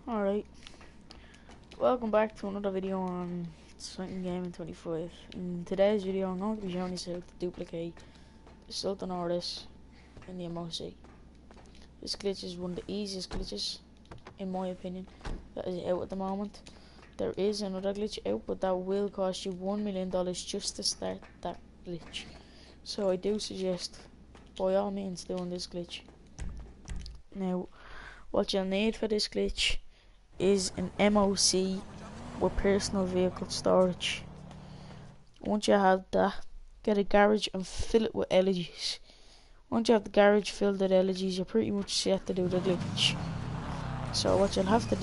Alright, welcome back to another video on Something Gaming 25. In today's video I'm going to be showing you how to duplicate the Sultan Orders in the MOC. This glitch is one of the easiest glitches, in my opinion, that is out at the moment. There is another glitch out, but that will cost you $1 million just to start that glitch. So I do suggest, by all means, doing this glitch. Now, what you'll need for this glitch is an MOC with personal vehicle storage. Once you have that, get a garage and fill it with LEDs. Once you have the garage filled with LEDs, you're pretty much set to do the glitch. So what you'll have to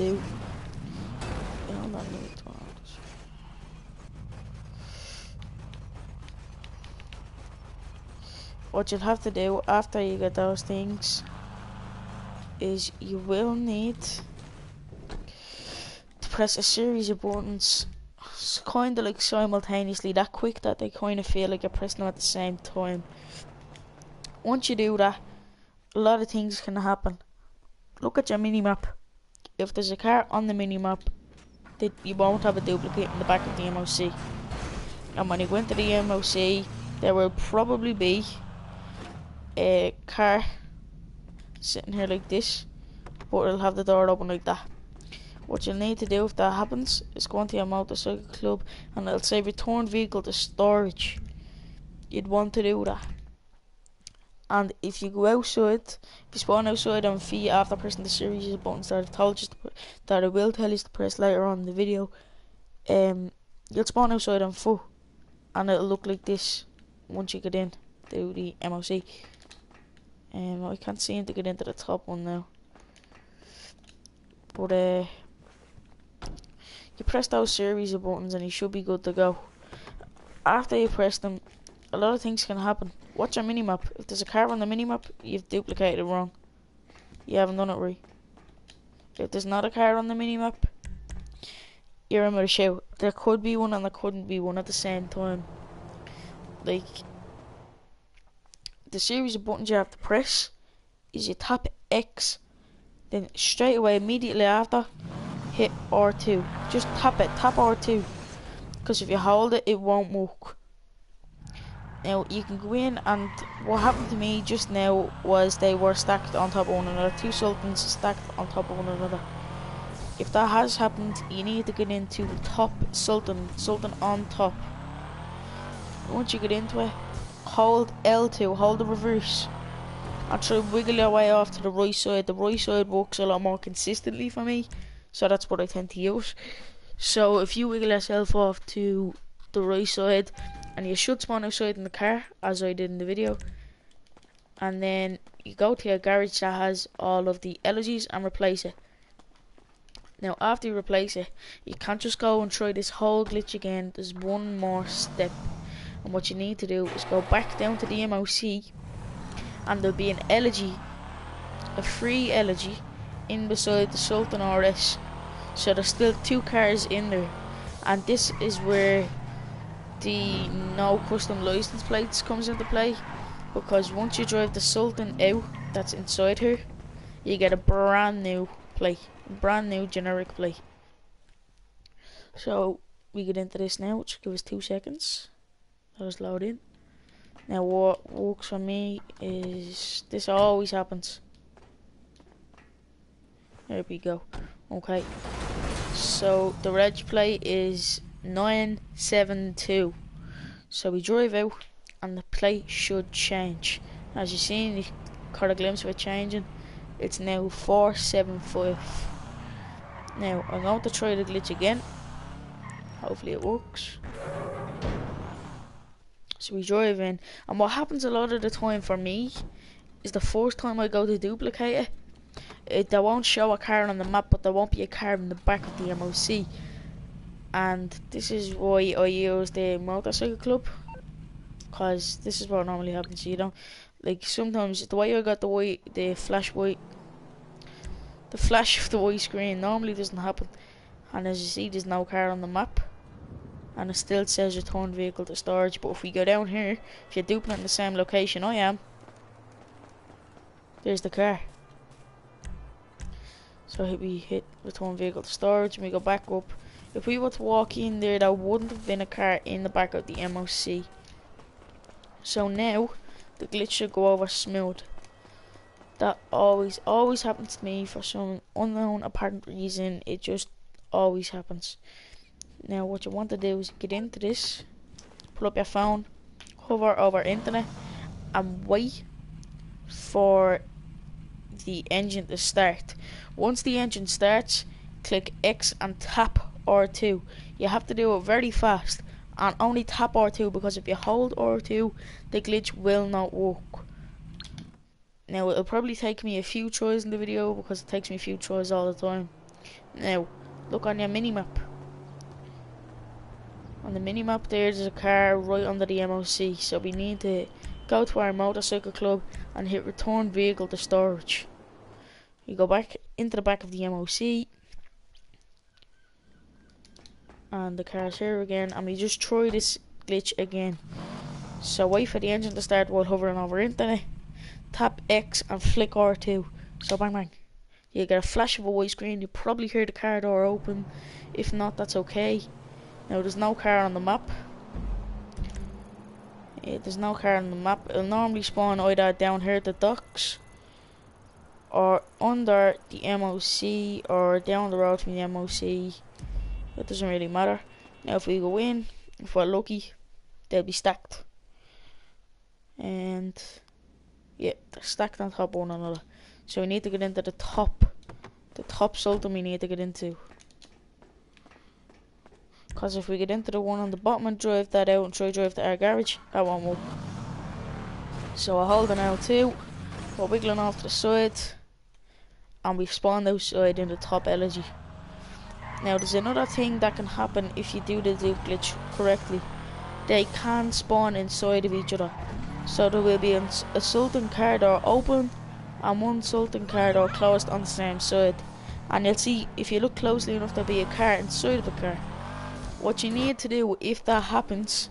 do, after you get those things is you will need to press a series of buttons, kind of like simultaneously, that quick that they kind of feel like you're pressing them at the same time. Once you do that, a lot of things can happen. Look at your mini-map. If there's a car on the mini-map, you won't have a duplicate in the back of the MOC. And when you go into the MOC, there will probably be a car sitting here like this, but it'll have the door open like that. What you'll need to do if that happens is go into your motorcycle club and it'll say return vehicle to storage. You'd want to do that. And if you go outside, if you spawn outside on feet after pressing the series of buttons that I've told you that I will tell you to press later on in the video, you'll spawn outside on foot and it'll look like this once you get in to the MOC. I can't seem to get into the top one now, but you press those series of buttons and you should be good to go. After you press them, a lot of things can happen. Watch your minimap. If there's a car on the minimap, you've duplicated it wrong. You haven't done it right. If there's not a car on the minimap, you're in with a shout. There could be one and there couldn't be one at the same time. Like, the series of buttons you have to press is you tap X, then straight away, immediately after, hit R2. Just tap it, tap R2, because if you hold it, it won't work. Now you can go in, and what happened to me just now was they were stacked on top of one another. Two Sultans stacked on top of one another. If that has happened, you need to get into top Sultan on top. Once you get into it, hold L2, hold the reverse, and try to wiggle your way off to the right side. The right side works a lot more consistently for me, so that's what I tend to use. So if you wiggle yourself off to the right side, and you should spawn outside in the car, as I did in the video, and then you go to your garage that has all of the LEDs and replace it. Now after you replace it, you can't just go and try this whole glitch again. There's one more step, and what you need to do is go back down to the MOC, and there'll be an LED, a free LED, in beside the Sultan RS. So there's still two cars in there, and this is where the no custom license plates comes into play, because once you drive the Sultan out that's inside here, you get a brand new plate, brand new generic plate. So we get into this now. Just give us 2 seconds. Let us load in. Now what works for me is this always happens. There we go. Okay, so the reg plate is 972. So we drive out and the plate should change. As you see, you caught a glimpse of it changing. It's now 475. Now I'm going to try the glitch again. Hopefully it works. So we drive in, and what happens a lot of the time for me is the first time I go to duplicate it, they won't show a car on the map, but there won't be a car in the back of the MOC. And this is why I use the motorcycle club, because this is what normally happens. You don't, like, sometimes the way I got the flash of the white screen normally doesn't happen. And as you see, there's no car on the map, and it still says return vehicle to storage. But if we go down here, if you're duplicating the same location I am, there's the car. So we hit return vehicle to storage, and we go back up. If we were to walk in there, there wouldn't have been a car in the back of the MOC. So now, the glitch should go over smooth. That always happens to me for some unknown apparent reason. It just always happens. Now what you want to do is get into this, pull up your phone, hover over internet, and wait for the engine to start. Once the engine starts, click X and tap R2. You have to do it very fast and only tap R2, because if you hold R2, the glitch will not work. Now it'll probably take me a few tries in the video because it takes me a few tries all the time. Now look on your minimap. On the minimap there's a car right under the MOC, so we need to go to our motorcycle club and hit return vehicle to storage. You go back into the back of the MOC and the car's here again, and we just try this glitch again. So wait for the engine to start while hovering over internet, tap X and flick R2. So bang bang. You get a flash of a white screen, you probably hear the car door open. If not, that's okay. Now there's no car on the map. There's no car on the map. It'll normally spawn either down here at the docks, or under the MOC, or down the road from the MOC. It doesn't really matter. Now if we go in, if we're lucky, they'll be stacked. And yeah, they're stacked on top of one another. So we need to get into the top sultan we need to get into. Because if we get into the one on the bottom and drive that out and try to drive to our garage, that won't work. So we're holding L2, we're wiggling off to the side, and we've spawned outside in the top elegy. Now there's another thing that can happen if you do the dupe glitch correctly. They can spawn inside of each other. So there will be a sultan car door open and one sultan car door closed on the same side. And you'll see, if you look closely enough, there'll be a car inside of a car. What you need to do if that happens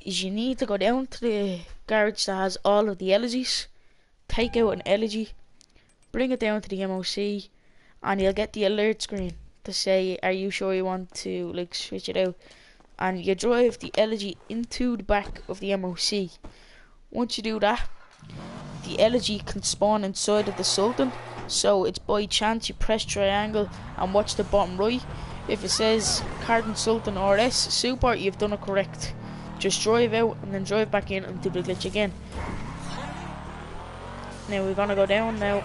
is you need to go down to the garage that has all of the elegies, take out an elegy, bring it down to the MOC, and you'll get the alert screen to say, are you sure you want to like switch it out? And you drive the elegy into the back of the MOC. Once you do that, the elegy can spawn inside of the sultan. So it's by chance you press triangle and watch the bottom right. If it says Cardin Sultan RS Super, you've done it correct. Just drive out and then drive back in and do the glitch again. Now we're gonna go down now.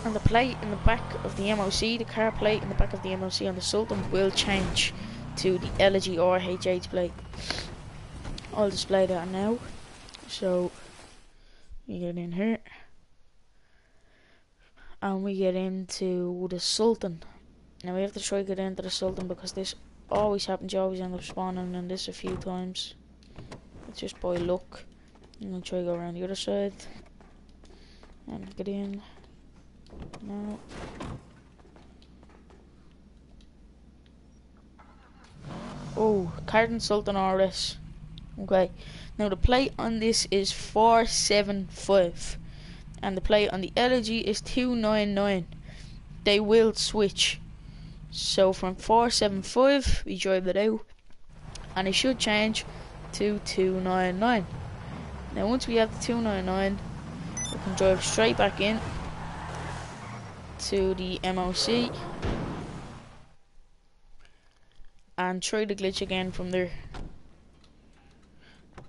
And the plate in the back of the MOC, the car plate in the back of the MOC on the Sultan will change to the elegy or HH plate. I'll display that now. So we get in here and we get into the Sultan. Now we have to try to get into the Sultan because this always happens. You always end up spawning in this a few times. It's just by luck. And then try to go around the other side and get in. No. Oh, Cardin Sultan RS. Okay. Now the plate on this is 475 and the plate on the elegy is 299. They will switch. So from 475 we drive it out and it should change to 299. Now once we have the 299, we can drive straight back in to the MOC and try the glitch again from there.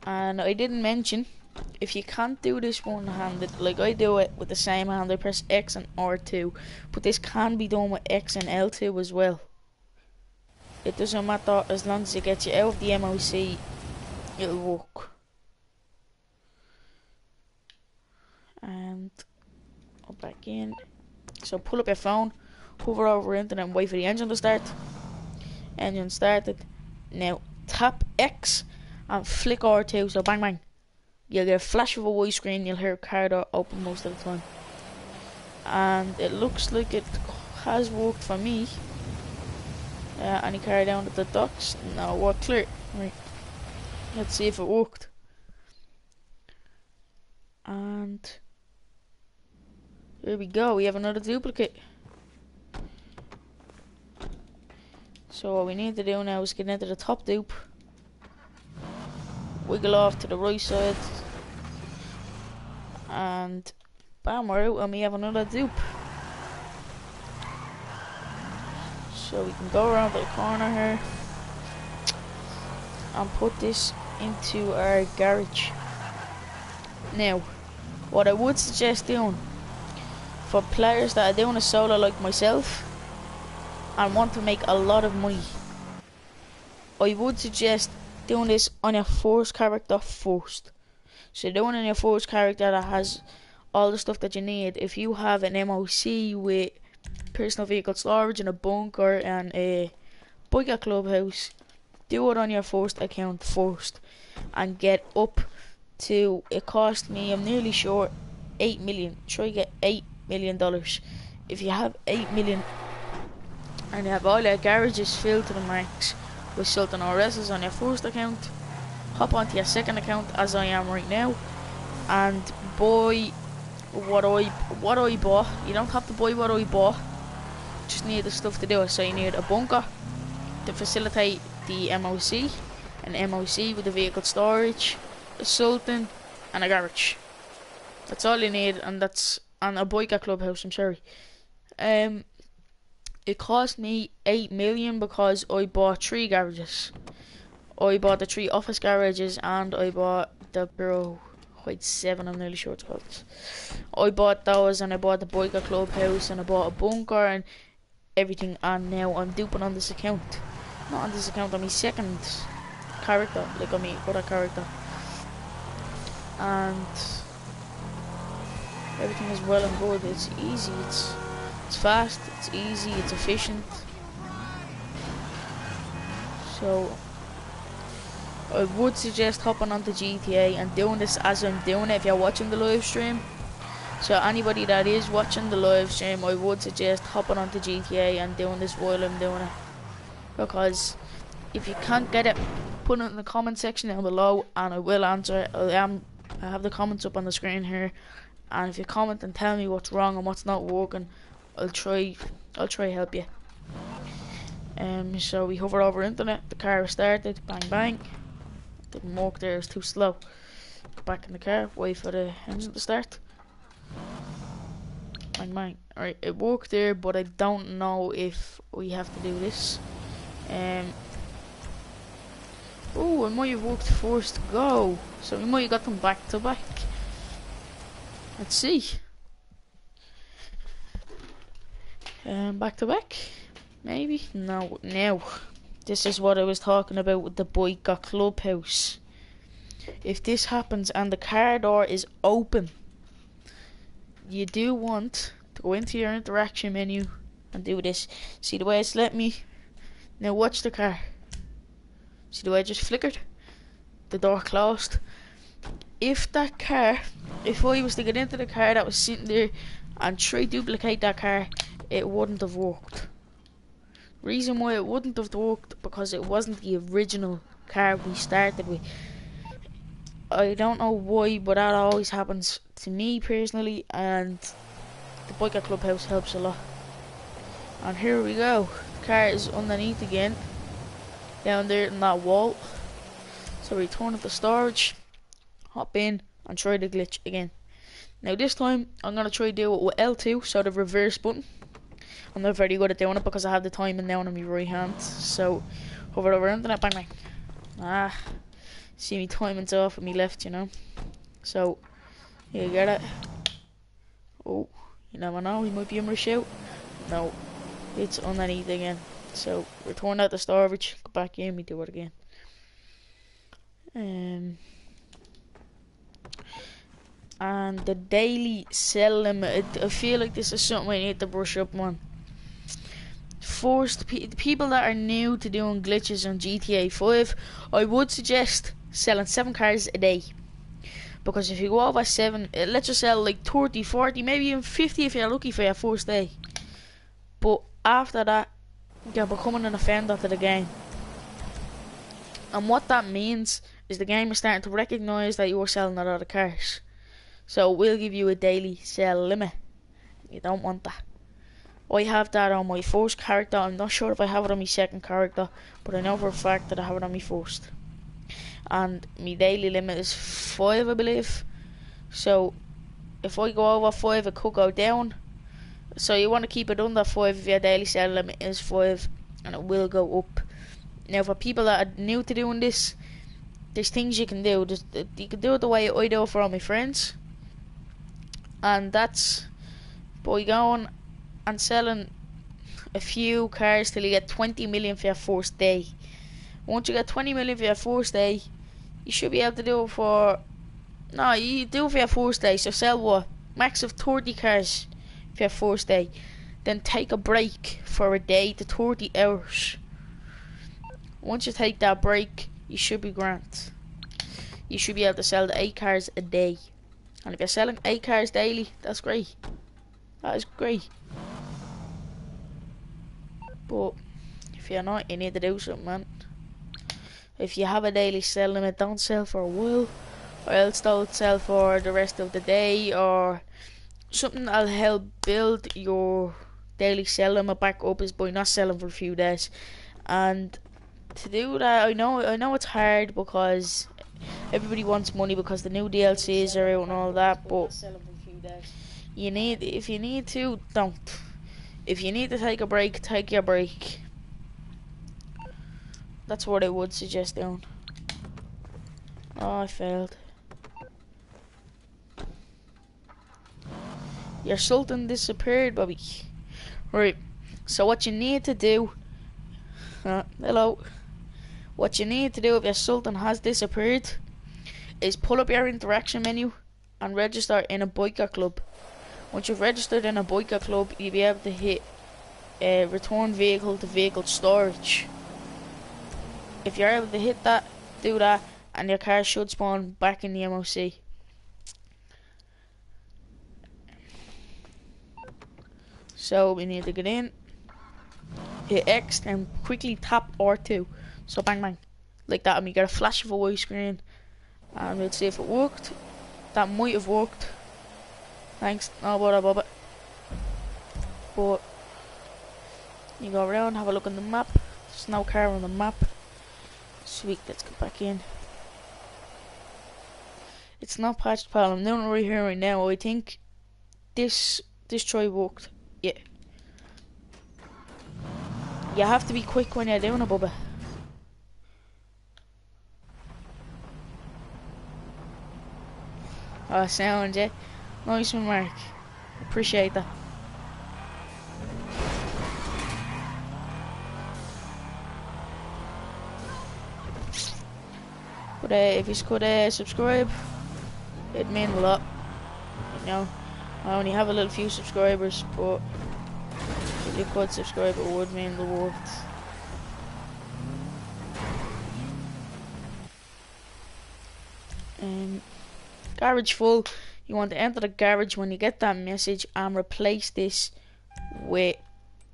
And I didn't mention, if you can't do this one-handed, like I do it with the same hand, I press X and R2, but this can be done with X and L2 as well. It doesn't matter, as long as it gets you out of the MOC, it'll work. And go back in. So pull up your phone, hover over internet and wait for the engine to start. Engine started. Now tap X and flick R2, so bang bang. You'll get a flash of a white screen, you'll hear a car door open most of the time. And it looks like it has worked for me. Any car down at the docks? No, we're clear. Right. Let's see if it worked. And here we go, we have another duplicate. So what we need to do now is get into the top dupe, wiggle off to the right side, and bam, we're out and we have another dupe. So we can go around the corner here and put this into our garage. Now, what I would suggest doing for players that are doing a solo like myself and want to make a lot of money, I would suggest doing this on your first character first. So doing it on your first character that has all the stuff that you need. If you have an MOC with personal vehicle storage and a bunker and a biker clubhouse, do it on your first account first and get up to, it cost me, I'm nearly sure, 8 million. Try to get $8 million. If you have 8 million and you have all your garages filled to the max with Sultan RSs on your first account, hop onto your second account as I am right now and buy what I bought. You don't have to buy what I bought, just need the stuff to do it. So you need a bunker to facilitate the MOC, an MOC with the vehicle storage, a Sultan and a garage. That's all you need, and that's and a biker clubhouse, I'm sorry. It cost me 8 million because I bought 3 garages. I bought the 3 office garages and I bought the Bureau White 7, I'm nearly sure it's called. I bought those and I bought the biker clubhouse and I bought a bunker and everything, and now I'm duping on this account. Not on this account, on my second character, like on my other character. And everything is well and good. It's easy, it's fast, it's easy, it's efficient. So I would suggest hopping onto GTA and doing this as I'm doing it if you're watching the live stream. So anybody that is watching the live stream, I would suggest hopping onto GTA and doing this while I'm doing it. Because if you can't get it, put it in the comment section down below and I will answer it. I have the comments up on the screen here, and if you comment and tell me what's wrong and what's not working, I'll try help you. So we hover over internet, the car is started, bang bang. Didn't work there, it was too slow. Go back in the car, wait for the engine to start. Bang bang. Alright, it worked there, but I don't know if we have to do this. Oh, I might have worked first go, so we might have got them back to back. Let's see. Back to back? Maybe? No, now. This is what I was talking about with the biker clubhouse. If this happens and the car door is open, you do want to go into your interaction menu and do this. See the way it's let me? Now watch the car. See the way it just flickered? The door closed. If I was to get into the car that was sitting there and try to duplicate that car, it wouldn't have worked. Reason why it wouldn't have worked, because it wasn't the original car we started with. I don't know why, but that always happens to me personally, and the biker clubhouse helps a lot. And here we go. The car is underneath again, down there in that wall. So return it to storage, hop in and try the glitch again. Now this time I'm gonna try to do it with L2, so the reverse button. I'm not very good at doing it because I have the timing down on my right hand. So hover over internet, bang bang. See me timing's off on me left, you know. So here you get it. Oh, you never know, he might be in my shout. No, it's underneath again. So return that to storage, go back in, we do it again. And the daily sell limit, I feel like this is something I need to brush up on. First, people that are new to doing glitches on GTA 5, I would suggest selling 7 cars a day. Because if you go over 7, it lets you sell like 30, 40, maybe even 50 if you're lucky for your first day. But after that, you're becoming an offender to the game. And what that means is the game is starting to recognise that you're selling a lot of cars. So we'll give you a daily sell limit. You don't want that. I have that on my first character. I'm not sure if I have it on my second character, but I know for a fact that I have it on my first. And my daily limit is 5, I believe. So if I go over 5, it could go down. So you want to keep it under 5 if your daily sell limit is 5, and it will go up. Now for people that are new to doing this, there's things you can do. You can do it the way I do it for all my friends, and that's by going and selling a few cars till you get 20 million for your first day. Once you get 20 million for your first day, you should be able to do it for... No, you do it for your first day, so sell what? Max of 30 cars for your first day. Then take a break for a day to 30 hours. Once you take that break, you should be grand. You should be able to sell the 8 cars a day. And if you're selling 8 cars daily, that's great. That is great. But if you're not, you need to do something, man. If you have a daily sell limit, don't sell for a while, or else don't sell for the rest of the day, or something that'll help build your daily sell limit back up is by not selling for a few days. And to do that, I know it's hard because everybody wants money because the new DLCs are out and all that, but if you need to, don't. If you need to take a break, take your break. That's what I would suggest doing. Oh, I failed. Your Sultan disappeared, Bobby. Right, so what you need to do... hello. What you need to do if your Sultan has disappeared is pull up your interaction menu and register in a biker club. Once you've registered in a biker club, you'll be able to hit return vehicle to vehicle storage. If you're able to hit that, do that, and your car should spawn back in the MOC. So we need to get in, hit X, and quickly tap R2. So bang bang, like that, and we get a flash of a white screen, and we'll see if it worked. That might have worked. Thanks, no bother about it. But you go around, have a look on the map. There's no car on the map. Sweet, let's go back in. It's not patched, pal. I'm doing it right here, right now. I think this try worked. Yeah. You have to be quick when you're doing it, Bubba. Oh, sound, yeah. Nice one, Mark. Appreciate that. But if you could subscribe, it'd mean a lot. You know, I only have a little few subscribers, but if you could subscribe, it would mean the world. Garage full. You want to enter the garage when you get that message and replace this with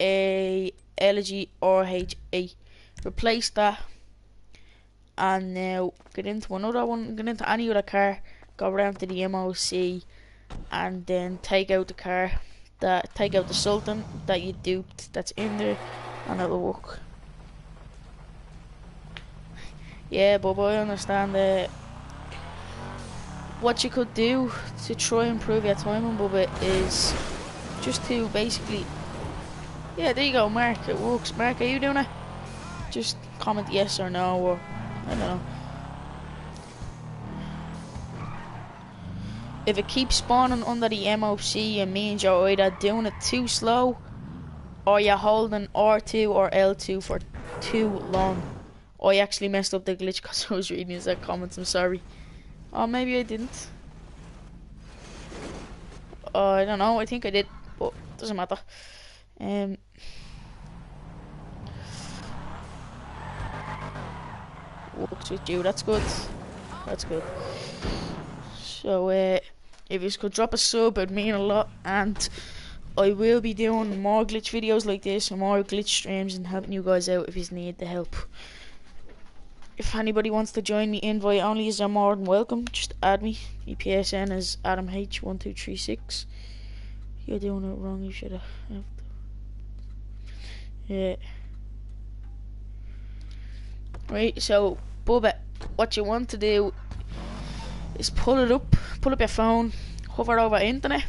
a LG RHA. Replace that, and now get into another one. Get into any other car. Go around to the MOC, and then take out the car. Take out the Sultan that you duped. That's in there, and it'll work. Yeah, but I understand that. What you could do to try and improve your timing, Bubba, is just to basically... Yeah, there you go, Mark. It works. Mark, are you doing it? Just comment yes or no, or... I don't know. If it keeps spawning under the MOC, it means you're either doing it too slow, or you're holding R2 or L2 for too long. I actually messed up the glitch because I was reading his comments, I'm sorry. Or maybe I didn't. I don't know, I think I did, but it doesn't matter. Works with you, that's good. That's good. So, if you could drop a sub, it'd mean a lot. And I will be doing more glitch videos like this, and more glitch streams, and helping you guys out if you need the help. If anybody wants to join me, invite only, is more than welcome. Just add me. My PSN is AdamH1236. You're doing it wrong, you should have. Yeah. Right, so Bubba, what you want to do is pull up your phone, hover over internet,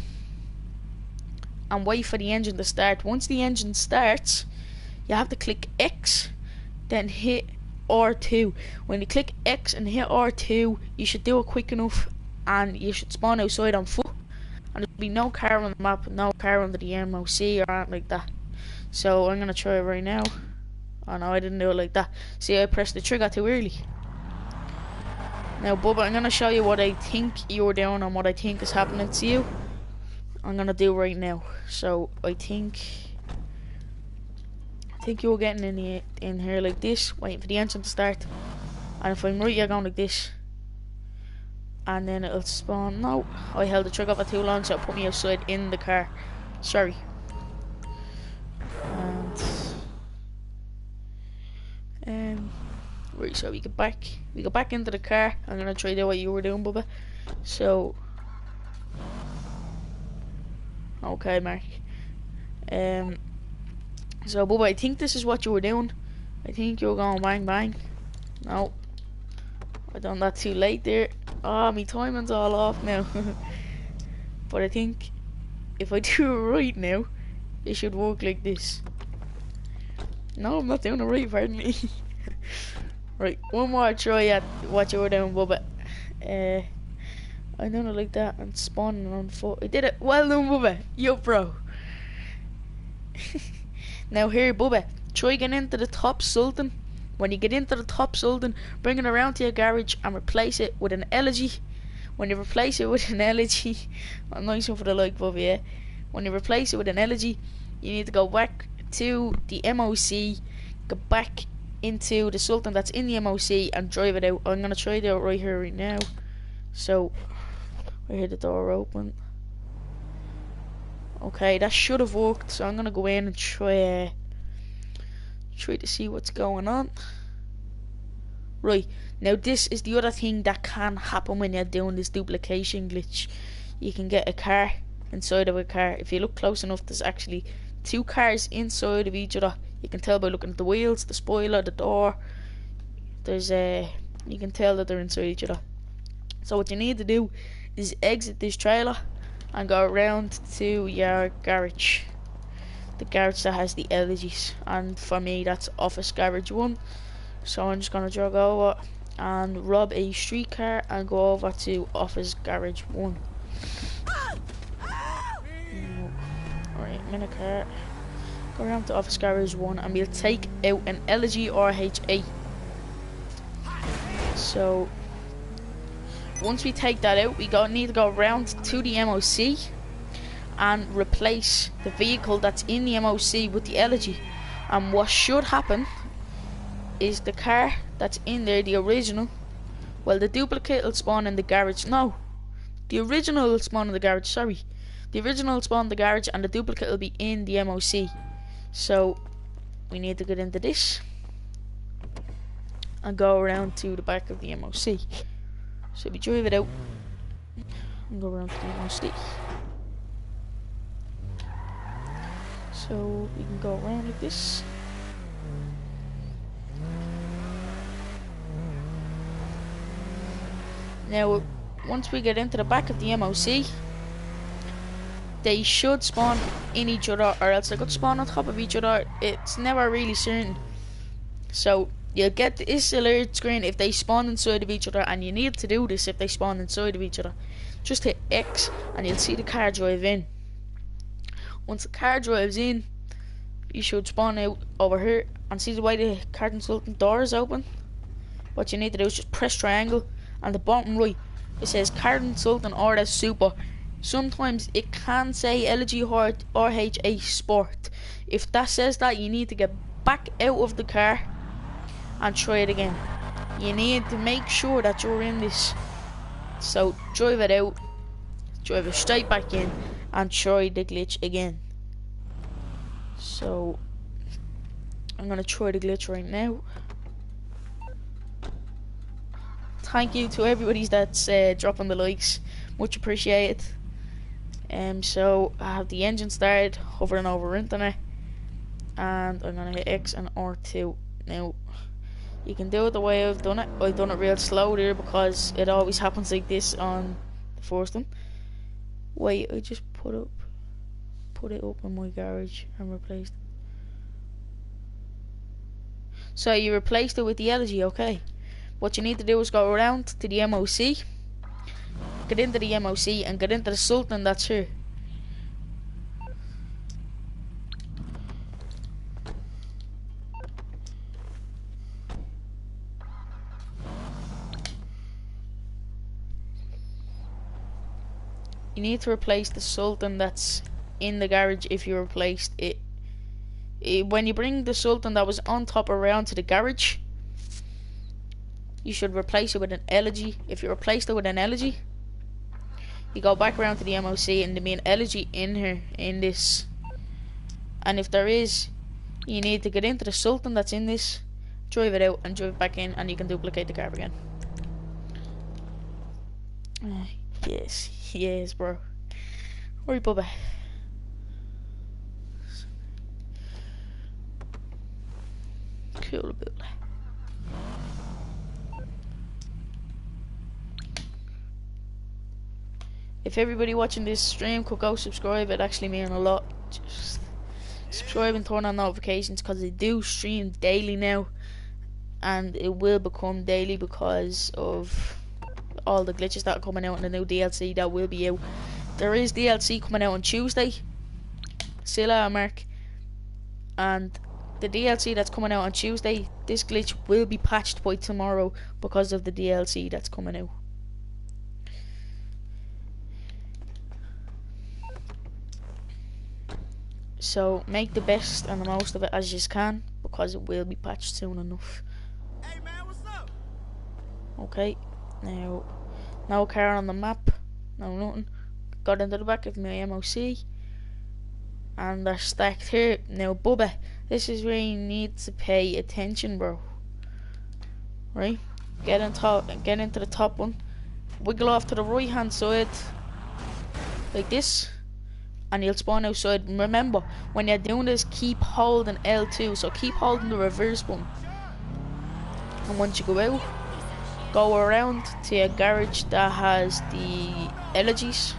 and wait for the engine to start. Once the engine starts, you have to click X, then hit R2. When you click X and hit R2, you should do it quick enough, and you should spawn outside on foot. And there'll be no car on the map, no car under the MOC or anything like that. So I'm gonna try it right now. Oh no, I didn't do it like that. See, I pressed the trigger too early. Now, Bubba, I'm gonna show you what I think you're doing and what I think is happening to you. I'm gonna do right now. So I think you're getting in here like this, waiting for the engine to start. And if I'm right, you're going like this. And then it'll spawn. No, I held the trigger for too long, so it put me outside in the car. Sorry. And right, so we go back into the car. I'm gonna try to do what you were doing, Bubba. So okay, Mark. So Bubba, I think this is what you were doing. I think you were going bang bang. No, I done that too late there. Ah, my timing's all off now. But I think if I do it right now, it should work like this. No, I'm not doing it right, pardon me. Right, one more try at what you were doing, Bubba. I done it like that and spawning on foot. I did it. Well done, Bubba. Yo, bro. Now here, Bubba, try getting into the top Sultan. When you get into the top Sultan, bring it around to your garage and replace it with an Elegy. When you replace it with an Elegy, nice one for the like, Bubba, yeah. When you replace it with an Elegy, you need to go back to the MOC, go back into the Sultan that's in the MOC and drive it out. I'm gonna try to do it right here, right now. So, I hear the door open. Okay, that should have worked. So I'm gonna go in and try to see what's going on. Right, now this is the other thing that can happen when you're doing this duplication glitch. You can get a car inside of a car. If you look close enough, there's actually two cars inside of each other. You can tell by looking at the wheels, the spoiler, the door. You can tell that they're inside each other. So what you need to do is exit this trailer and go around to your garage. The garage that has the LGs, and for me that's office garage 1. So I'm just gonna jog over and rob a streetcar and go over to office garage 1. Alright, I'm in a car. Go around to office garage 1 and we'll take out an LG RHA. So once we take that out, we need to go around to the MOC and replace the vehicle that's in the MOC with the Elegy. And what should happen is the car that's in there, the original, well, the duplicate will spawn in the garage. No, the original will spawn in the garage, sorry. The original will spawn in the garage and the duplicate will be in the MOC. So we need to get into this and go around to the back of the MOC. So we drive it out and go around to the MOC. So we can go around like this. Now, once we get into the back of the MOC, they should spawn in each other, or else they could spawn on top of each other. It's never really certain. So you'll get this alert screen if they spawn inside of each other, and you need to do this if they spawn inside of each other. Just hit X and you'll see the car drive in. Once the car drives in, you should spawn out over here and see the way the car consultant door is open. What you need to do is just press triangle, and the bottom right it says car consultant RS Super. Sometimes it can say LG RHA Sport. If that says that, you need to get back out of the car and try it again. You need to make sure that you're in this. So drive it out, drive it straight back in, and try the glitch again. So I'm gonna try the glitch right now. Thank you to everybody that's dropping the likes, much appreciated. So I have the engine started, hovering over internet, and I'm gonna hit X and R2. Now you can do it the way I've done it. I've done it real slow there because it always happens like this on the first one. Wait, I just put it up in my garage and replaced it. So you replaced it with the elegy, okay. What you need to do is go around to the MOC, get into the MOC and get into the Sultan that's here. You need to replace the Sultan that's in the garage if you replaced it. When you bring the Sultan that was on top around to the garage, you should replace it with an elegy. If you replaced it with an elegy, you go back around to the MOC and there be an elegy in here, in this. And if there is, you need to get into the Sultan that's in this, drive it out and drive it back in, and you can duplicate the car again. Yes, bro. Hurry, Bubba. Cool, Bubba. If everybody watching this stream could go subscribe, it'd actually mean a lot. Just subscribe and turn on notifications because I do stream daily now, and it will become daily because of all the glitches that are coming out and the new DLC that will be out. There is DLC coming out on Tuesday, Scylla and Mark, and the DLC that's coming out on Tuesday, this glitch will be patched by tomorrow because of the DLC that's coming out. So make the best and the most of it as you can because it will be patched soon enough. Hey man, what's up? Okay, now no car on the map, no nothing. Got into the back of my MOC and they're stacked here. Now Bubba, this is where you need to pay attention, bro. Right? Get into the top one. Wiggle off to the right hand side like this, and you'll spawn outside. Remember, when you're doing this, keep holding L2, so keep holding the reverse button. And once you go out, go around to a garage that has the elegies,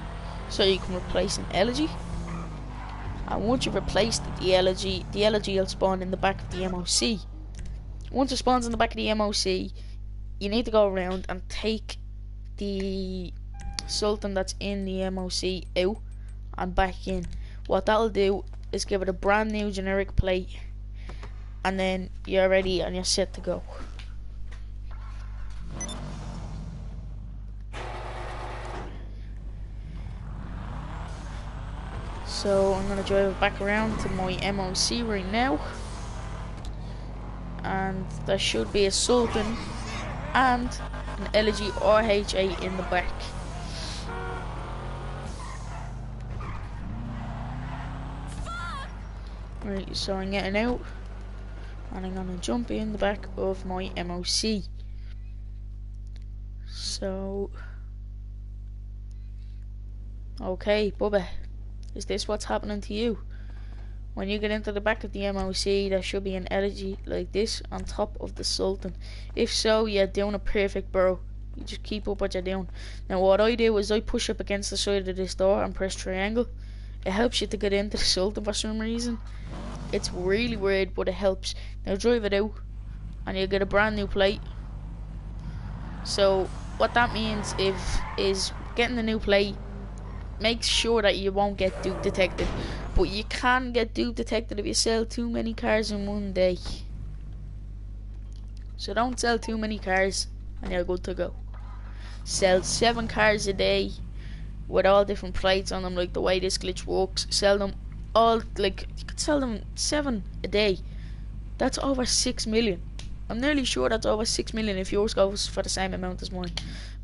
so you can replace an elegy. And once you've replaced the elegy will spawn in the back of the MOC. Once it spawns in the back of the MOC, you need to go around and take the Sultan that's in the MOC out and back in. What that'll do is give it a brand new generic plate, and then you're ready and you're set to go. So I'm gonna drive it back around to my MOC right now, and there should be a Sultan and an elegy RHA in the back. Right, so I'm getting out and I'm gonna jump in the back of my MOC. So okay, Bubba, is this what's happening to you? When you get into the back of the MOC, there should be an elegy like this on top of the Sultan. If so, you're doing it perfect, bro. You just keep up what you're doing. Now what I do is I push up against the side of this door and press triangle. It helps you to get into the Sultan for some reason. It's really weird, but it helps. Now drive it out and you'll get a brand new plate. So what that means is getting the new plate, make sure that you won't get dupe detected. But you can get dupe detected if you sell too many cars in one day. So don't sell too many cars and you're good to go. Sell 7 cars a day with all different plates on them, like the way this glitch works. Sell them all, like you could sell them 7 a day. That's over 6 million. I'm nearly sure that's over 6 million if yours goes for the same amount as mine.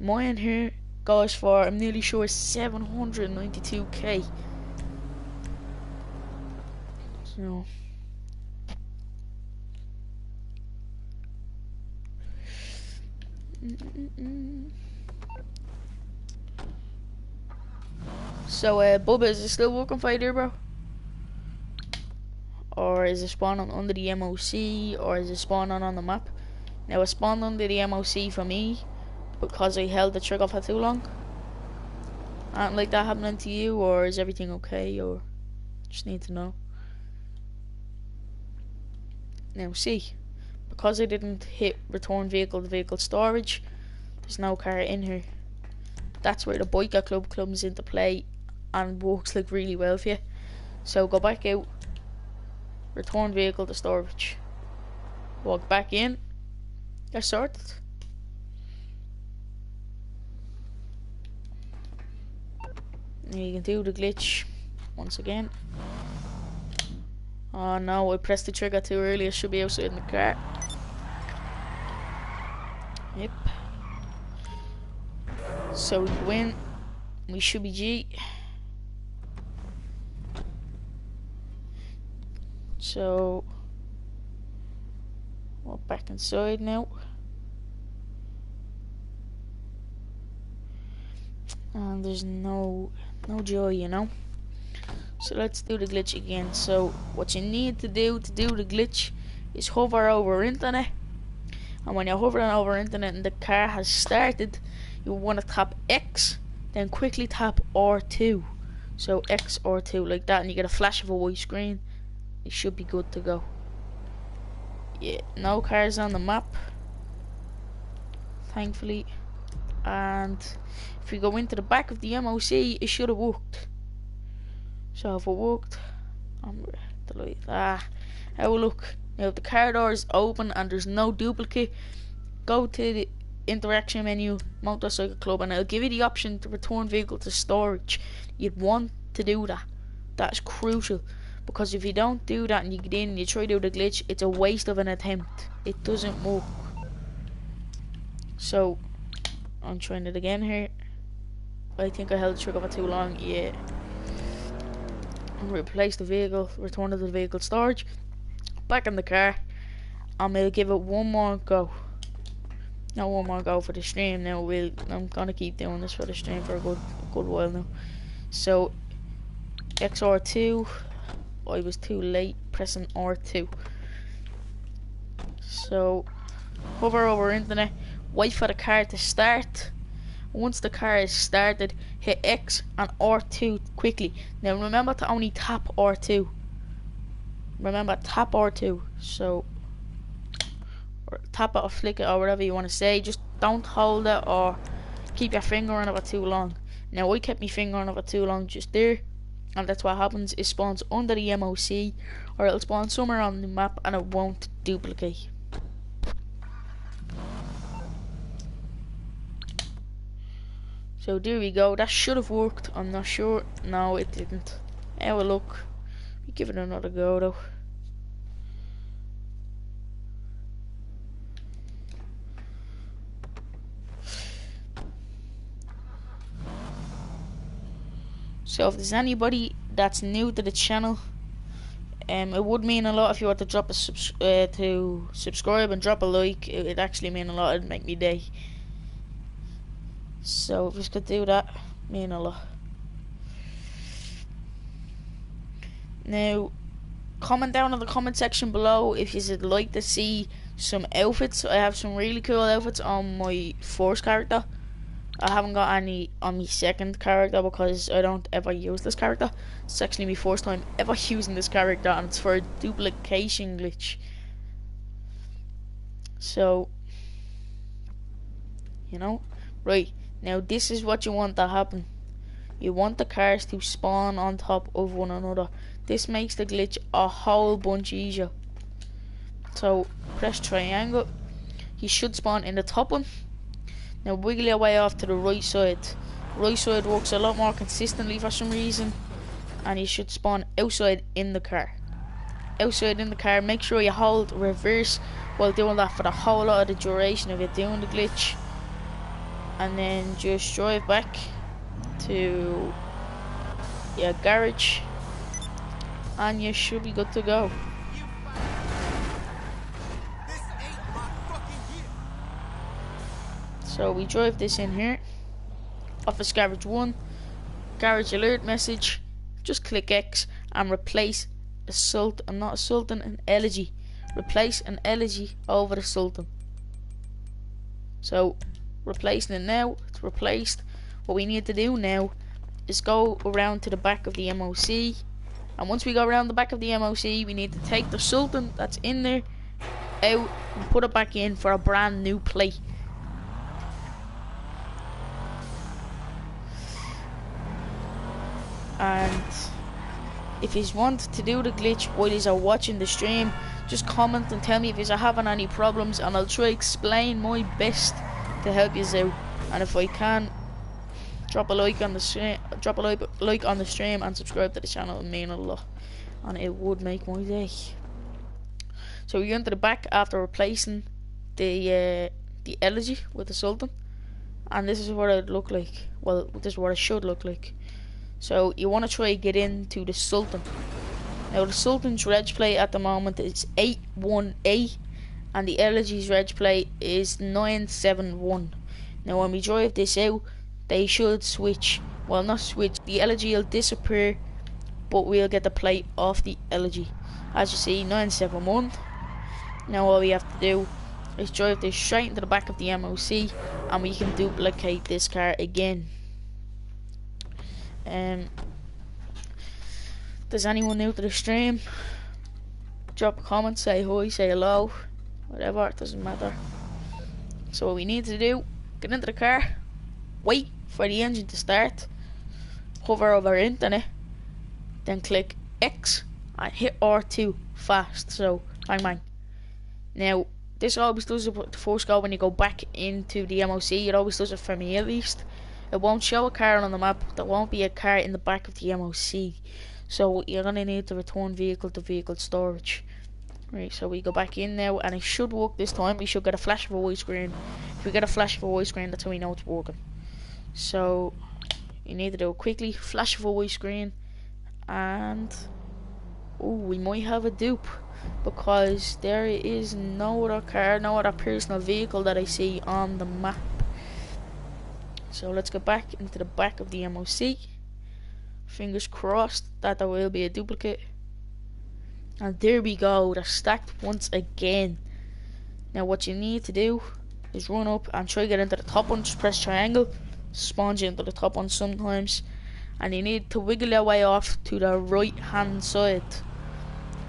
Mine here goes for, I'm nearly sure, 792k. So So Bubba, is it still working for you there, bro? or is it spawning under the MOC, or is it spawning on the map? Now it spawned under the MOC for me because I held the trigger for too long. And like that happening to you, or is everything okay, or just need to know? Now see, because I didn't hit return vehicle to vehicle storage, there's no car in here. That's where the biker club comes into play and works like really well for you. So go back out, return vehicle to storage, walk back in, get sorted. Now you can do the glitch once again. Oh no, I pressed the trigger too early. I should be outside in the car. Yep. So we win. We should be G. So we're back inside now. And there's no joy, you know. So let's do the glitch again. So what you need to do the glitch is hover over internet, and when you're hovering over internet and the car has started, you want to tap X, then quickly tap R2. So X R2 like that, and you get a flash of a white screen. You should be good to go. Yeah, no cars on the map, thankfully. And if we go into the back of the MOC, it should have worked. So if it worked, have a look. Now if the car door is open and there's no duplicate, go to the interaction menu, motorcycle club, and it'll give you the option to return vehicle to storage. You'd want to do that. That's crucial, because if you don't do that and you get in and you try to do the glitch, it's a waste of an attempt. It doesn't work. So I'm trying it again here. I think I held the trigger for too long. Yeah. Replace the vehicle, return to the vehicle storage, back in the car, and we'll give it one more go. Not one more go for the stream. Now I'm gonna keep doing this for the stream for a good while now. So XR2, I was too late pressing R2. So hover over internet, wait for the car to start. Once the car is started, hit X and R2 quickly. Now remember to only tap R2. Remember, tap R2. So, or tap it or flick it or whatever you want to say. Just don't hold it or keep your finger on it for too long. Now I kept my finger on it for too long just there, and that's what happens. It spawns under the MOC, or it'll spawn somewhere on the map and it won't duplicate. So there we go. That should have worked. I'm not sure. No, it didn't. Have a look. We give it another go though. So if there's anybody that's new to the channel, it would mean a lot if you were to drop a subscribe and drop a like. It'd actually mean a lot. It'd make me day. So if you could do that, mean a lot. Now, comment down in the comment section below if you'd like to see some outfits. I have some really cool outfits on my first character. I haven't got any on my second character because I don't ever use this character. It's actually my first time ever using this character, and it's for a duplication glitch. So, you know, right. Now this is what you want to happen. You want the cars to spawn on top of one another. This makes the glitch a whole bunch easier. So press triangle. You should spawn in the top one. Now wiggle your way off to the right side. Right side works a lot more consistently for some reason. And you should spawn outside in the car. Outside in the car. Make sure you hold reverse while doing that for the whole lot of the duration of it doing the glitch. And then just drive back to your garage and you should be good to go. So we drive this in here, office garage 1, garage alert message, just click X and replace not a Sultan, an Elegy. Replace an Elegy over the Sultan. So, replacing it now, it's replaced. What we need to do now is go around to the back of the MOC. And once we go around the back of the MOC, we need to take the Sultan that's in there out and put it back in for a brand new plate. And if you want to do the glitch while you are watching the stream, just comment and tell me if you're having any problems, and I'll try explain my best to help you out. And if I can, drop a like on the stream, and subscribe to the channel. It would mean a lot, and it would make my day. So we go into the back after replacing the Elegy with the Sultan, and this is what it look like. Well, this is what it should look like. So you want to try to get into the Sultan. Now the Sultan's reg plate at the moment is 818, and the Elegy's reg plate is 971. Now when we drive this out, they should switch. Well, not switch. The Elegy will disappear, but we'll get the plate off the Elegy. As you see, 971. Now all we have to do is drive this straight into the back of the MOC, and we can duplicate this car again. Does anyone new to the stream? Drop a comment, say hi, say hello, whatever, it doesn't matter. So what we need to do, get into the car, wait for the engine to start, hover over internet, then click X and hit R2 fast. So bang bang. Now this always does it the first go when you go back into the MOC. It always does it for me at least. It won't show a car on the map. There won't be a car in the back of the MOC. So you're gonna need to return vehicle to vehicle storage. Right, so we go back in now, and it should work this time. We should get a flash of a white screen. If we get a flash of a white screen, that's how we know it's working. So you need to do it quickly. Flash of a white screen, and we might have a dupe, because there is no other car, no other personal vehicle that I see on the map. So let's go back into the back of the MOC. Fingers crossed that there will be a duplicate. And there we go, they're stacked once again. Now what you need to do is run up and try to get into the top one. Just press triangle, spawns you into the top one sometimes. And you need to wiggle your way off to the right hand side.